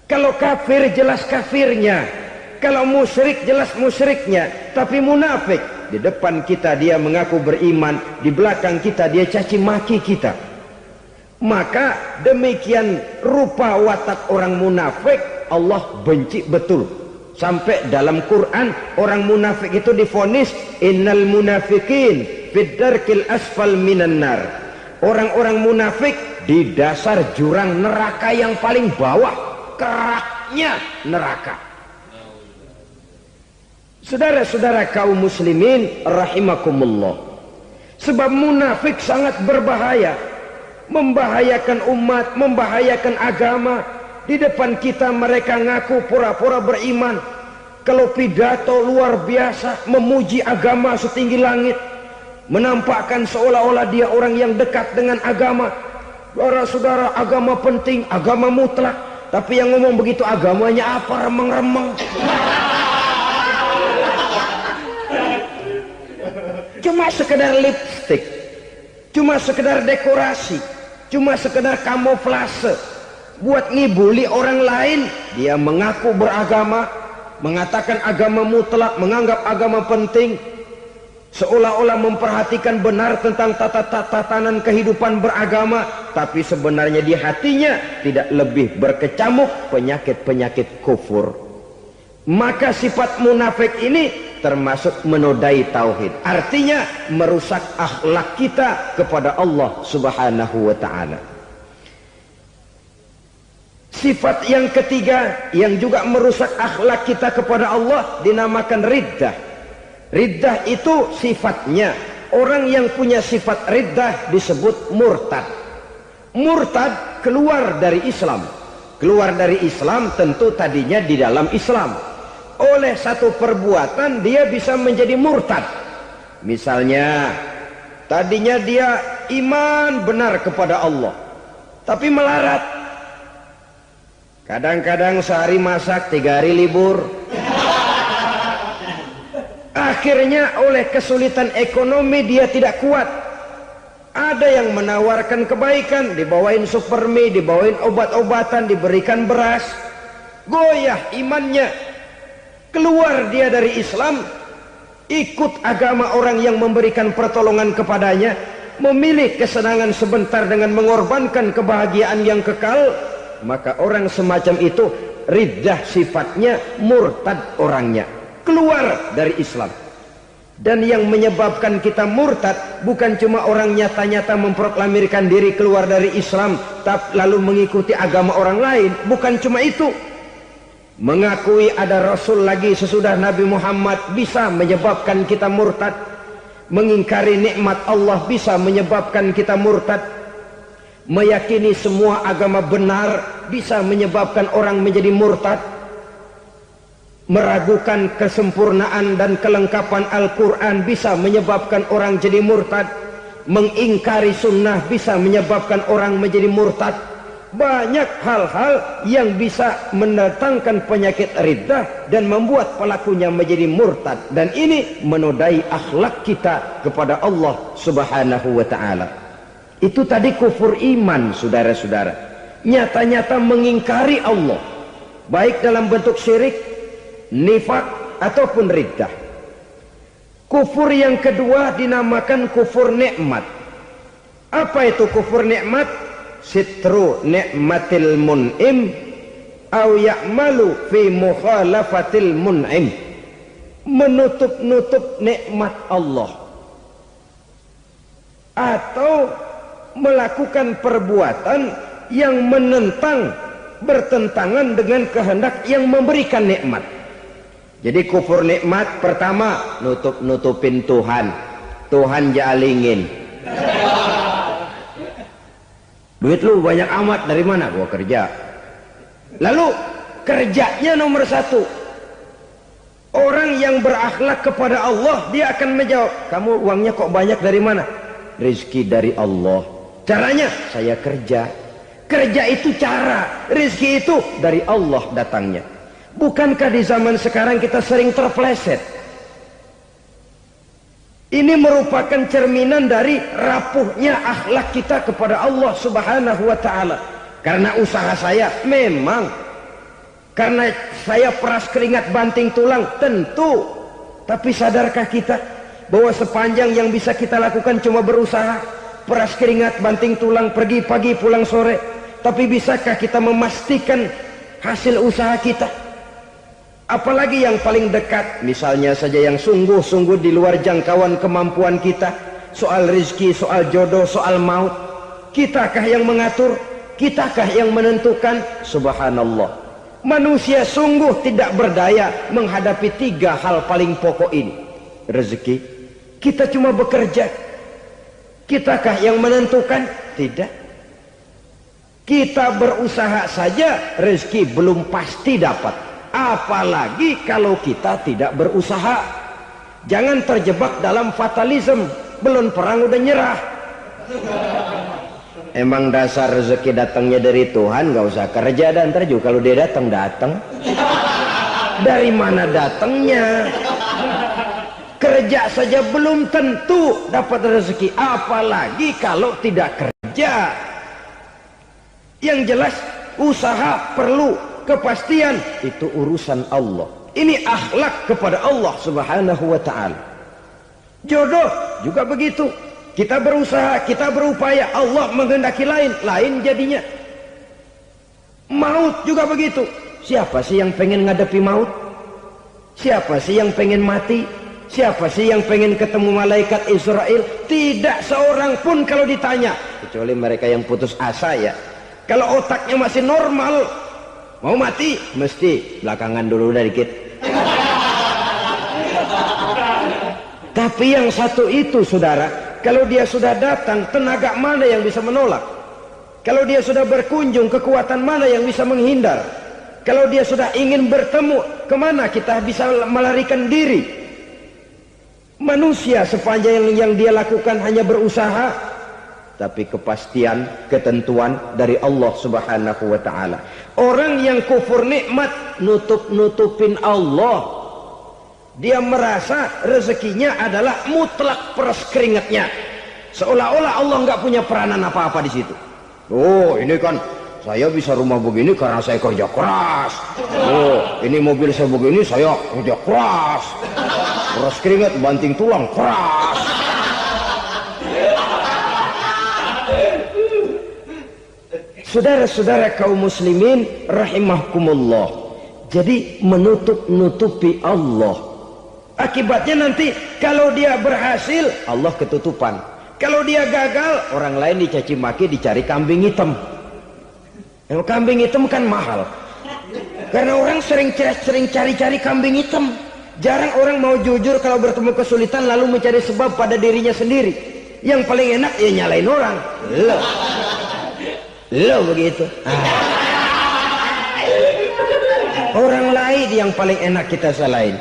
Kalau kafir jelas kafirnya, kalau musyrik jelas musyriknya. Tapi munafik, di depan kita dia mengaku beriman, di belakang kita dia caci maki kita. Maka demikian rupa watak orang munafik, Allah benci betul. Sampai dalam Quran orang munafik itu divonis innal munafikin fid darkil asfal minan nar. Orang-orang munafik di dasar jurang neraka yang paling bawah, keraknya neraka. Saudara-saudara kaum muslimin rahimakumullah. Sebab munafik sangat berbahaya. Membahayakan umat, membahayakan agama. Di depan kita mereka ngaku pura-pura beriman. Kalau pidato luar biasa, memuji agama setinggi langit, menampakkan seolah-olah dia orang yang dekat dengan agama. Saudara-saudara, agama penting, agama mutlak. Tapi yang ngomong begitu agamanya apa? Remeng-remeng. Cuma sekedar lipstick, cuma sekedar dekorasi, cuma sekedar kamuflase buat ngibuli orang lain. Dia mengaku beragama, mengatakan agama mutlak, menganggap agama penting, seolah-olah memperhatikan benar tentang tatanan kehidupan beragama, tapi sebenarnya di hatinya tidak lebih berkecamuk penyakit-penyakit kufur. Maka sifat munafik ini termasuk menodai tauhid, artinya merusak akhlak kita kepada Allah Subhanahu wa ta'ala. Sifat yang ketiga yang juga merusak akhlak kita kepada Allah dinamakan riddah. Riddah itu sifatnya, orang yang punya sifat riddah disebut murtad. Murtad keluar dari Islam. Keluar dari Islam tentu tadinya di dalam Islam. Oleh satu perbuatan dia bisa menjadi murtad. Misalnya tadinya dia iman benar kepada Allah, tapi melarat. Kadang-kadang sehari masak, 3 hari libur. Akhirnya oleh kesulitan ekonomi dia tidak kuat. Ada yang menawarkan kebaikan, dibawain supermi, dibawain obat-obatan, diberikan beras. Goyah imannya. Keluar dia dari Islam, ikut agama orang yang memberikan pertolongan kepadanya, memilih kesenangan sebentar dengan mengorbankan kebahagiaan yang kekal, maka orang semacam itu riddah sifatnya, murtad orangnya, keluar dari Islam. Dan yang menyebabkan kita murtad bukan cuma orang nyata-nyata memproklamirkan diri keluar dari Islam tapi lalu mengikuti agama orang lain, bukan cuma itu. Mengakui ada Rasul lagi sesudah Nabi Muhammad bisa menyebabkan kita murtad. Mengingkari nikmat Allah bisa menyebabkan kita murtad. Meyakini semua agama benar bisa menyebabkan orang menjadi murtad. Meragukan kesempurnaan dan kelengkapan Al-Quran bisa menyebabkan orang jadi murtad. Mengingkari sunnah bisa menyebabkan orang menjadi murtad. Banyak hal-hal yang bisa mendatangkan penyakit riddah dan membuat pelakunya menjadi murtad. Dan ini menodai akhlak kita kepada Allah Subhanahu wa ta'ala. Itu tadi kufur iman, saudara-saudara. Nyata-nyata mengingkari Allah, baik dalam bentuk syirik, nifak, ataupun riddah. Kufur yang kedua dinamakan kufur nikmat. Apa itu kufur nikmat? Sitru nikmatil mun'im au ya'malu fi mukhalafatil mun'im. Menutup-nutup nikmat Allah atau melakukan perbuatan yang menentang, bertentangan dengan kehendak yang memberikan nikmat. Jadi kufur nikmat pertama, nutup-nutupin Tuhan. Tuhan jalingin. Duit lu banyak amat, dari mana? Gua kerja. Lalu kerjanya nomor satu. Orang yang berakhlak kepada Allah, dia akan menjawab, kamu uangnya kok banyak, dari mana? Rezeki dari Allah. Caranya, saya kerja. Kerja itu cara, rezeki itu dari Allah datangnya. Bukankah di zaman sekarang kita sering terpleset? Ini merupakan cerminan dari rapuhnya akhlak kita kepada Allah Subhanahu wa ta'ala. Karena usaha saya memang, karena saya peras keringat banting tulang, tentu. Tapi sadarkah kita bahwa sepanjang yang bisa kita lakukan cuma berusaha, peras keringat banting tulang, pergi pagi pulang sore? Tapi bisakah kita memastikan hasil usaha kita? Apalagi yang paling dekat, misalnya saja yang sungguh-sungguh di luar jangkauan kemampuan kita, soal rezeki, soal jodoh, soal maut. Kitakah yang mengatur? Kitakah yang menentukan? Subhanallah. Manusia sungguh tidak berdaya menghadapi tiga hal paling pokok ini. Rezeki, kita cuma bekerja. Kitakah yang menentukan? Tidak. Kita berusaha saja, rezeki belum pasti dapat. Apalagi kalau kita tidak berusaha. Jangan terjebak dalam fatalisme. Belum perang udah nyerah. Emang dasar rezeki datangnya dari Tuhan, gak usah kerja. Dan ntar juga kalau dia datang. Dari mana datangnya? Kerja saja belum tentu dapat rezeki, apalagi kalau tidak kerja. Yang jelas usaha perlu kepastian, itu urusan Allah. Ini akhlak kepada Allah Subhanahu wa ta'ala. Jodoh juga begitu. Kita berusaha, kita berupaya, Allah menghendaki lain jadinya. Maut juga begitu. Siapa sih yang pengen ngadepi maut? Siapa sih yang pengen mati? Siapa sih yang pengen ketemu malaikat Israel? Tidak seorang pun kalau ditanya, kecuali mereka yang putus asa ya. Kalau otaknya masih normal, mau mati mesti belakangan dulu dikit. Tapi yang satu itu, saudara, kalau dia sudah datang, tenaga mana yang bisa menolak? Kalau dia sudah berkunjung, kekuatan mana yang bisa menghindar? Kalau dia sudah ingin bertemu, kemana kita bisa melarikan diri? Manusia sepanjang yang dia lakukan hanya berusaha, tapi kepastian, ketentuan dari Allah Subhanahu wa ta'ala. Orang yang kufur nikmat, nutupin Allah. Dia merasa rezekinya adalah mutlak peras keringatnya. Seolah-olah Allah nggak punya peranan apa-apa di situ. Oh, ini kan saya bisa rumah begini karena saya kerja keras. Oh, ini mobil saya begini, saya kerja keras. Beras keringat banting tulang keras. Saudara-saudara kaum muslimin rahimakumullah. Jadi menutup-nutupi Allah. Akibatnya nanti kalau dia berhasil, Allah ketutupan. Kalau dia gagal, orang lain dicaci maki, dicari kambing hitam. Yang kambing hitam kan mahal. Karena orang sering cari-cari kambing hitam. Jarang orang mau jujur kalau bertemu kesulitan lalu mencari sebab pada dirinya sendiri. Yang paling enak ya nyalain orang. Lo begitu. Orang lain yang paling enak kita salahin.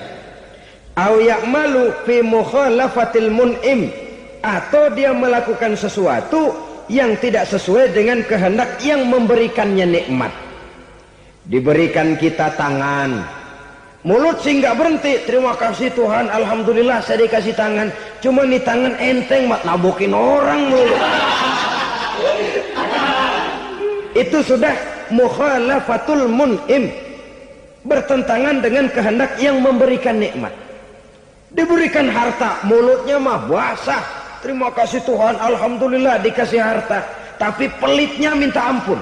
Au ya'malu fi mukhalafatil mun'im, atau dia melakukan sesuatu yang tidak sesuai dengan kehendak yang memberikannya nikmat. Diberikan kita tangan, mulut sih nggak berhenti. Terima kasih Tuhan, alhamdulillah saya dikasih tangan. Cuma nih tangan enteng mat nabokin orang mulu. Itu sudah mukhalafatul mun'im, bertentangan dengan kehendak yang memberikan nikmat. Diberikan harta, mulutnya mah basah. Terima kasih Tuhan, alhamdulillah dikasih harta. Tapi pelitnya minta ampun.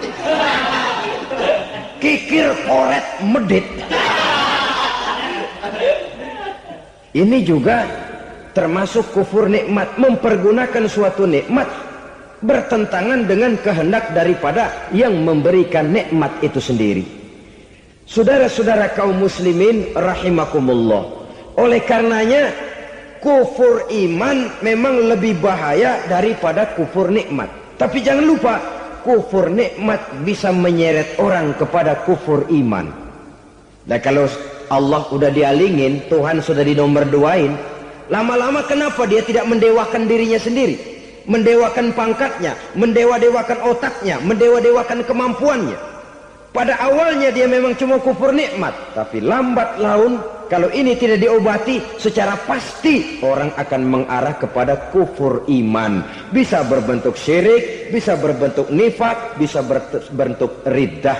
Kikir, koret, medit. Ini juga termasuk kufur nikmat, mempergunakan suatu nikmat bertentangan dengan kehendak daripada yang memberikan nikmat itu sendiri. Saudara-saudara kaum muslimin rahimakumullah. Oleh karenanya kufur iman memang lebih bahaya daripada kufur nikmat. Tapi jangan lupa, kufur nikmat bisa menyeret orang kepada kufur iman. Nah kalau Allah udah dialingin, Tuhan sudah di nomor 2-in, lama-lama kenapa dia tidak mendewakan dirinya sendiri? Mendewakan pangkatnya, mendewa-dewakan otaknya, mendewa-dewakan kemampuannya. Pada awalnya dia memang cuma kufur nikmat, tapi lambat laun kalau ini tidak diobati, secara pasti orang akan mengarah kepada kufur iman. Bisa berbentuk syirik, bisa berbentuk nifak, bisa berbentuk riddah.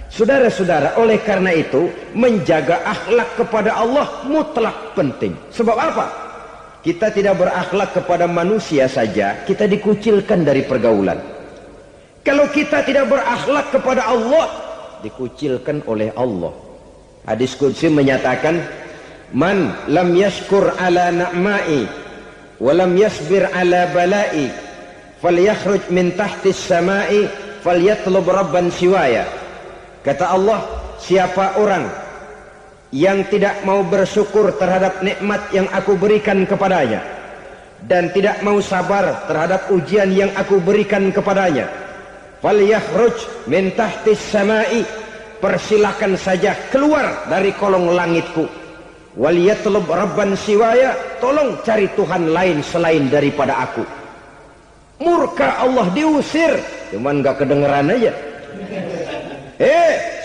Saudara-saudara, oleh karena itu menjaga akhlak kepada Allah mutlak penting. Sebab apa? Kita tidak berakhlak kepada manusia saja, kita dikucilkan dari pergaulan. Kalau kita tidak berakhlak kepada Allah, dikucilkan oleh Allah. Hadis qudsi menyatakan, man lam yashkur ala na'mai wa lam yasbir ala balai falyakhruj min tahtis samai falyatlub rabban siwaya. Kata Allah, siapa orang yang tidak mau bersyukur terhadap nikmat yang aku berikan kepadanya dan tidak mau sabar terhadap ujian yang aku berikan kepadanya, falyakhruj min tahtis samai, persilahkan saja keluar dari kolong langitku, waliyatlub rabban siwaya, tolong cari Tuhan lain selain daripada aku. Murka Allah, diusir, cuman gak kedengeran aja.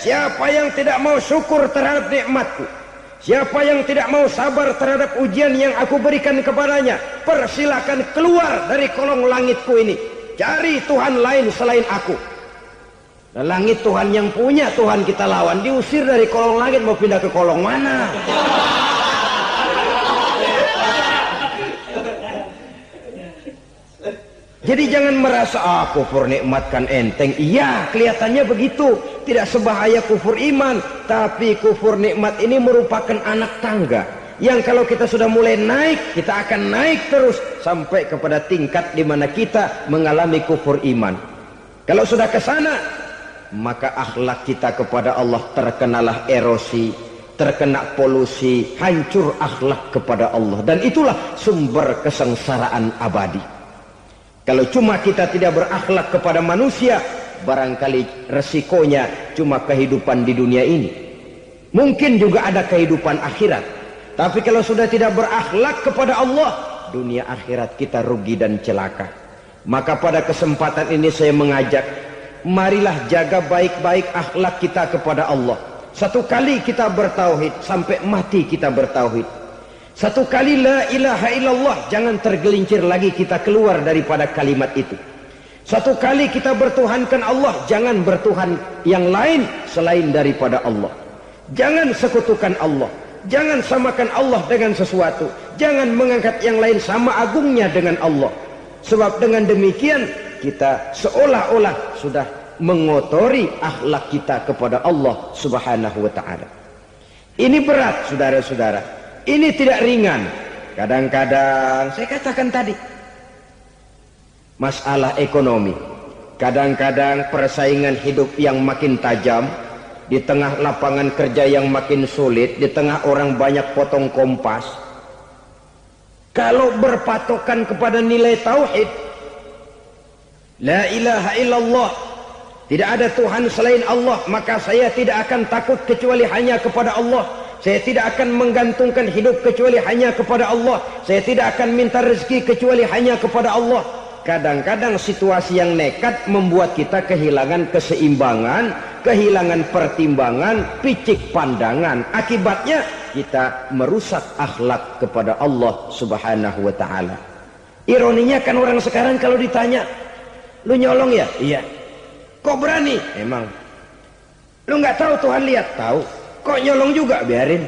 Siapa yang tidak mau syukur terhadap nikmatku, siapa yang tidak mau sabar terhadap ujian yang aku berikan kepadanya, persilahkan keluar dari kolong langitku ini, cari Tuhan lain selain aku. Dan langit Tuhan yang punya, Tuhan kita lawan, diusir dari kolong langit, mau pindah ke kolong mana? Jadi jangan merasa kufur nikmat kan enteng. Iya, kelihatannya begitu, tidak sebahaya kufur iman. Tapi kufur nikmat ini merupakan anak tangga yang kalau kita sudah mulai naik, kita akan naik terus sampai kepada tingkat di mana kita mengalami kufur iman. Kalau sudah ke sana, maka akhlak kita kepada Allah terkenalah erosi, terkena polusi, hancur akhlak kepada Allah. Dan itulah sumber kesengsaraan abadi. Kalau cuma kita tidak berakhlak kepada manusia, barangkali resikonya cuma kehidupan di dunia ini. Mungkin juga ada kehidupan akhirat. Tapi kalau sudah tidak berakhlak kepada Allah, dunia akhirat kita rugi dan celaka. Maka pada kesempatan ini saya mengajak, marilah jaga baik-baik akhlak kita kepada Allah. Satu kali kita bertauhid, sampai mati kita bertauhid. Satu kali la ilaha illallah, jangan tergelincir lagi kita keluar daripada kalimat itu. Satu kali kita bertuhankan Allah, jangan bertuhan yang lain selain daripada Allah. Jangan sekutukan Allah. Jangan samakan Allah dengan sesuatu. Jangan mengangkat yang lain sama agungnya dengan Allah. Sebab dengan demikian kita seolah-olah sudah mengotori akhlak kita kepada Allah Subhanahu wa ta'ala. Ini berat, saudara-saudara. Ini tidak ringan. Kadang-kadang saya katakan tadi, masalah ekonomi. Kadang-kadang persaingan hidup yang makin tajam, di tengah lapangan kerja yang makin sulit, di tengah orang banyak potong kompas. Kalau berpatokan kepada nilai tauhid, la ilaha illallah, tidak ada Tuhan selain Allah, maka saya tidak akan takut kecuali hanya kepada Allah. Saya tidak akan menggantungkan hidup kecuali hanya kepada Allah. Saya tidak akan minta rezeki kecuali hanya kepada Allah. Kadang-kadang situasi yang nekat membuat kita kehilangan keseimbangan, kehilangan pertimbangan, picik pandangan. Akibatnya kita merusak akhlak kepada Allah Subhanahu wa ta'ala. Ironinya kan orang sekarang kalau ditanya, lu nyolong ya? Iya. Kok berani? Emang. Lu nggak tahu Tuhan lihat? Tahu. Kok nyolong juga? Biarin.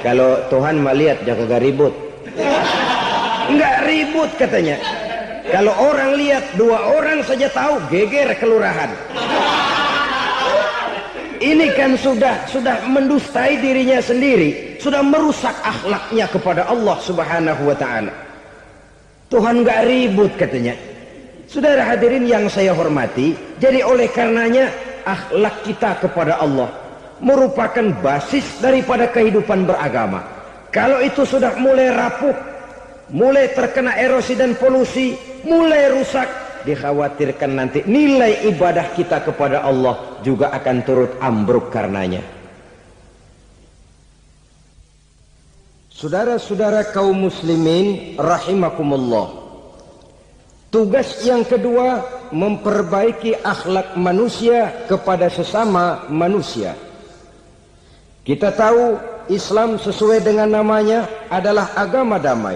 Kalau Tuhan mah lihat, jangan ribut. Nggak ribut katanya. Kalau orang lihat, 2 orang saja tahu, geger kelurahan. Ini kan sudah mendustai dirinya sendiri, sudah merusak akhlaknya kepada Allah Subhanahu wa ta'ala. Tuhan nggak ribut katanya. Saudara hadirin yang saya hormati, jadi oleh karenanya akhlak kita kepada Allah merupakan basis daripada kehidupan beragama. Kalau itu sudah mulai rapuh, mulai terkena erosi dan polusi, mulai rusak, dikhawatirkan nanti nilai ibadah kita kepada Allah juga akan turut ambruk karenanya. Saudara-saudara kaum muslimin rahimakumullah, tugas yang kedua memperbaiki akhlak manusia kepada sesama manusia. Kita tahu Islam sesuai dengan namanya adalah agama damai.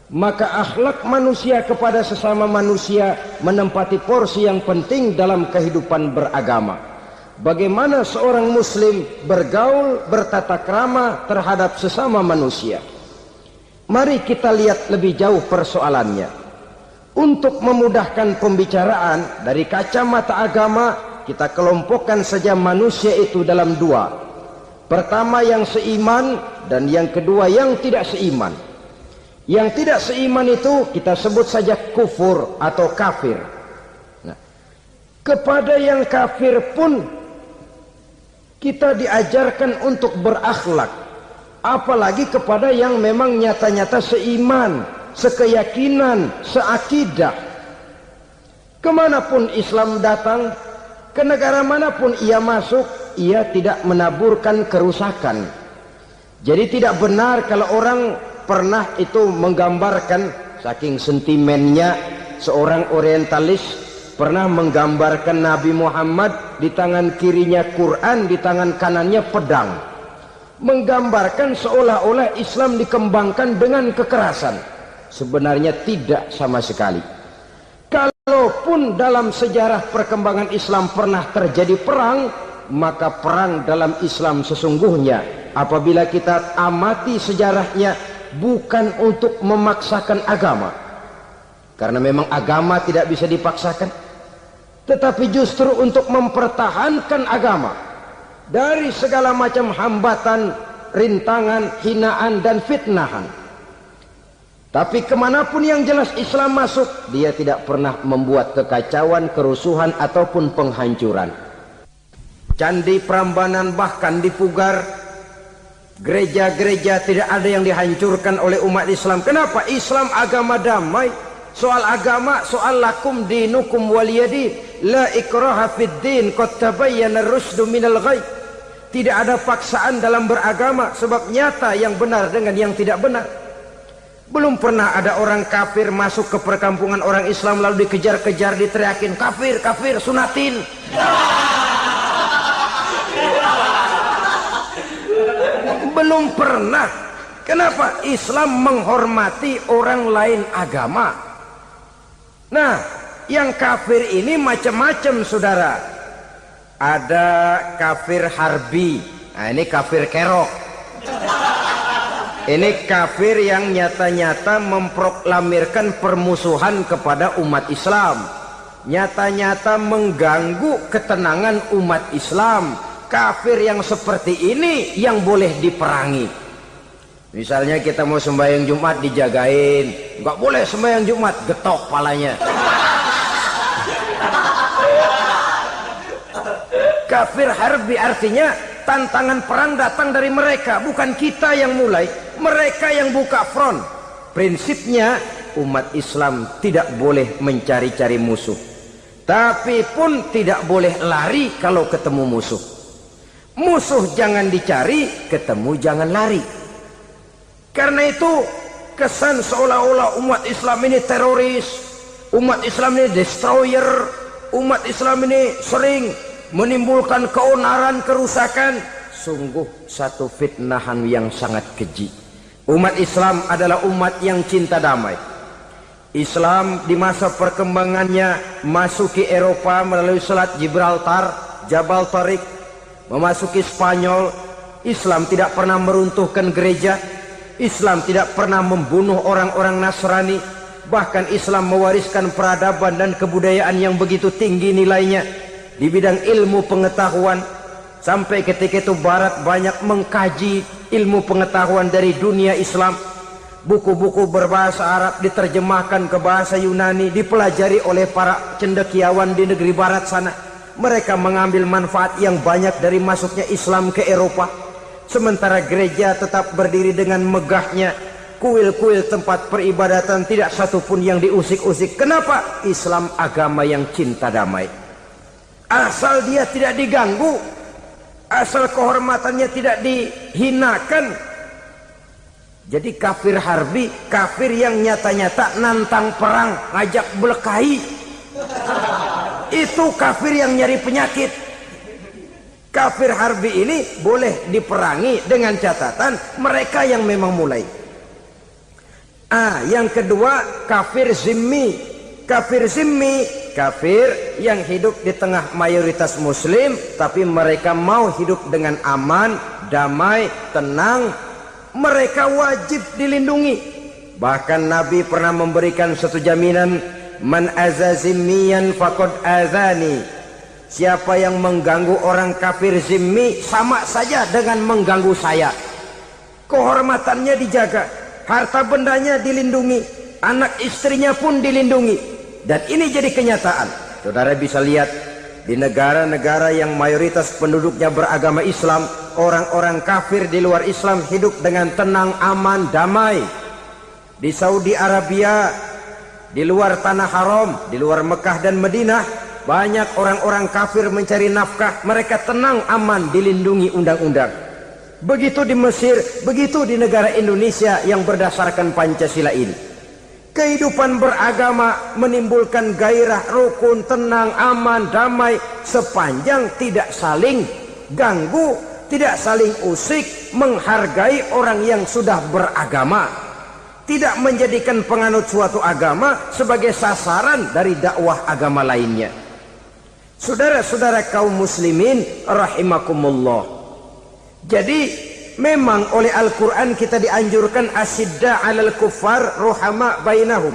Maka akhlak manusia kepada sesama manusia menempati porsi yang penting dalam kehidupan beragama. Bagaimana seorang muslim bergaul, bertata krama terhadap sesama manusia. Mari kita lihat lebih jauh persoalannya. Untuk memudahkan pembicaraan dari kacamata agama, kita kelompokkan saja manusia itu dalam 2. Pertama yang seiman dan yang kedua yang tidak seiman. Yang tidak seiman itu kita sebut saja kufur atau kafir. Nah, kepada yang kafir pun kita diajarkan untuk berakhlak. Apalagi kepada yang memang nyata-nyata seiman, sekeyakinan, seakidah. Kemanapun Islam datang, ke negara manapun ia masuk, ia tidak menaburkan kerusakan. Jadi tidak benar kalau orang pernah itu menggambarkan, saking sentimennya seorang orientalis pernah menggambarkan Nabi Muhammad di tangan kirinya Quran, di tangan kanannya pedang. Menggambarkan seolah-olah Islam dikembangkan dengan kekerasan. Sebenarnya tidak sama sekali. Kalaupun dalam sejarah perkembangan Islam pernah terjadi perang, maka perang dalam Islam sesungguhnya apabila kita amati sejarahnya bukan untuk memaksakan agama, karena memang agama tidak bisa dipaksakan, tetapi justru untuk mempertahankan agama dari segala macam hambatan, rintangan, hinaan dan fitnahan. Tapi kemanapun yang jelas Islam masuk, dia tidak pernah membuat kekacauan, kerusuhan ataupun penghancuran. Candi Prambanan bahkan dipugar, gereja-gereja tidak ada yang dihancurkan oleh umat Islam. Kenapa? Islam agama damai. Soal agama, soal lakum dinukum waliyadin, la ikraha fid din, qad tabayyana ar-rusdu minal ghayy. Tidak ada paksaan dalam beragama, sebab nyata yang benar dengan yang tidak benar. Belum pernah ada orang kafir masuk ke perkampungan orang Islam lalu dikejar-kejar, diteriakin kafir, kafir, sunatin. Belum pernah. Kenapa? Islam menghormati orang lain agama. Nah, yang kafir ini macam-macam, saudara. Ada kafir harbi, Nah, ini kafir kerok. Ini kafir yang nyata-nyata memproklamirkan permusuhan kepada umat Islam, nyata-nyata mengganggu ketenangan umat Islam. Kafir yang seperti ini yang boleh diperangi. Misalnya kita mau sembahyang Jumat dijagain, nggak boleh sembahyang Jumat, getok palanya. Kafir harbi artinya tantangan perang datang dari mereka, bukan kita yang mulai, mereka yang buka front. Prinsipnya umat Islam tidak boleh mencari-cari musuh, tapi pun tidak boleh lari kalau ketemu musuh. Musuh jangan dicari, ketemu jangan lari. Karena itu kesan seolah-olah umat Islam ini teroris, umat Islam ini destroyer, umat Islam ini sering menimbulkan keonaran, kerusakan. Sungguh satu fitnahan yang sangat keji. Umat Islam adalah umat yang cinta damai. Islam di masa perkembangannya masuki Eropa melalui Selat Gibraltar, Jabal Tariq, memasuki Spanyol. Islam tidak pernah meruntuhkan gereja, Islam tidak pernah membunuh orang-orang Nasrani. Bahkan Islam mewariskan peradaban dan kebudayaan yang begitu tinggi nilainya di bidang ilmu pengetahuan. Sampai ketika itu Barat banyak mengkaji ilmu pengetahuan dari dunia Islam. Buku-buku berbahasa Arab diterjemahkan ke bahasa Yunani, dipelajari oleh para cendekiawan di negeri Barat sana. Mereka mengambil manfaat yang banyak dari masuknya Islam ke Eropa. Sementara gereja tetap berdiri dengan megahnya. Kuil-kuil tempat peribadatan tidak satupun yang diusik-usik. Kenapa? Islam agama yang cinta damai. Asal dia tidak diganggu, asal kehormatannya tidak dihinakan. Jadi kafir harbi, kafir yang nyata-nyata nantang perang, ngajak berkelahi. Itu kafir yang nyari penyakit. Kafir harbi ini boleh diperangi dengan catatan mereka yang memang mulai. Yang kedua kafir zimmi. Kafir zimmi, kafir yang hidup di tengah mayoritas muslim, tapi mereka mau hidup dengan aman, damai, tenang. Mereka wajib dilindungi. Bahkan Nabi pernah memberikan satu jaminan, man azazimiyan faqad azani. Siapa yang mengganggu orang kafir zimmi sama saja dengan mengganggu saya. Kehormatannya dijaga, harta bendanya dilindungi, anak istrinya pun dilindungi. Dan ini jadi kenyataan. Saudara bisa lihat di negara-negara yang mayoritas penduduknya beragama Islam, orang-orang kafir di luar Islam hidup dengan tenang, aman, damai. Di Saudi Arabia, di luar tanah haram, di luar Mekah dan Madinah, banyak orang-orang kafir mencari nafkah. Mereka tenang, aman, dilindungi undang-undang. Begitu di Mesir, begitu di negara Indonesia yang berdasarkan Pancasila ini. Kehidupan beragama menimbulkan gairah, rukun, tenang, aman, damai, sepanjang tidak saling ganggu, tidak saling usik, menghargai orang yang sudah beragama, tidak menjadikan penganut suatu agama sebagai sasaran dari dakwah agama lainnya. Saudara-saudara kaum muslimin rahimakumullah. Jadi memang oleh Al-Quran kita dianjurkan asyidda 'alal kuffar ruhama bainahum.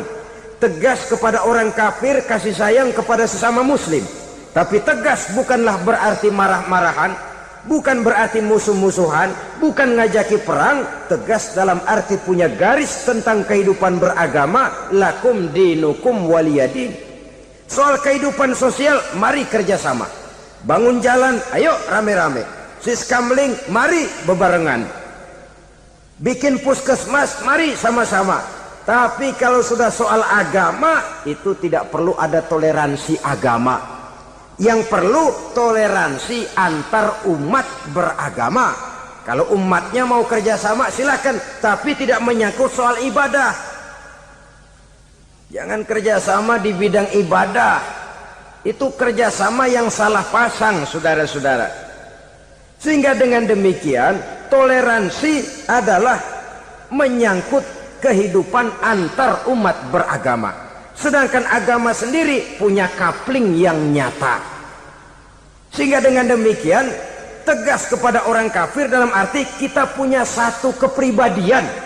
Tegas kepada orang kafir, kasih sayang kepada sesama muslim. Tapi tegas bukanlah berarti marah-marahan, bukan berarti musuh-musuhan, bukan ngajaki perang. Tegas dalam arti punya garis tentang kehidupan beragama, lakum dinukum waliyadin. Soal kehidupan sosial, mari kerjasama. Bangun jalan, ayo rame-rame. Siskamling, mari bebarengan. Bikin puskesmas, mari sama-sama. Tapi kalau sudah soal agama, itu tidak perlu ada toleransi agama. Yang perlu toleransi antar umat beragama. Kalau umatnya mau kerjasama silakan, tapi tidak menyangkut soal ibadah. Jangan kerjasama di bidang ibadah. Itu kerjasama yang salah pasang, saudara-saudara. Sehingga dengan demikian toleransi adalah menyangkut kehidupan antar umat beragama. Sedangkan agama sendiri punya kapling yang nyata. Sehingga dengan demikian tegas kepada orang kafir dalam arti kita punya satu kepribadian.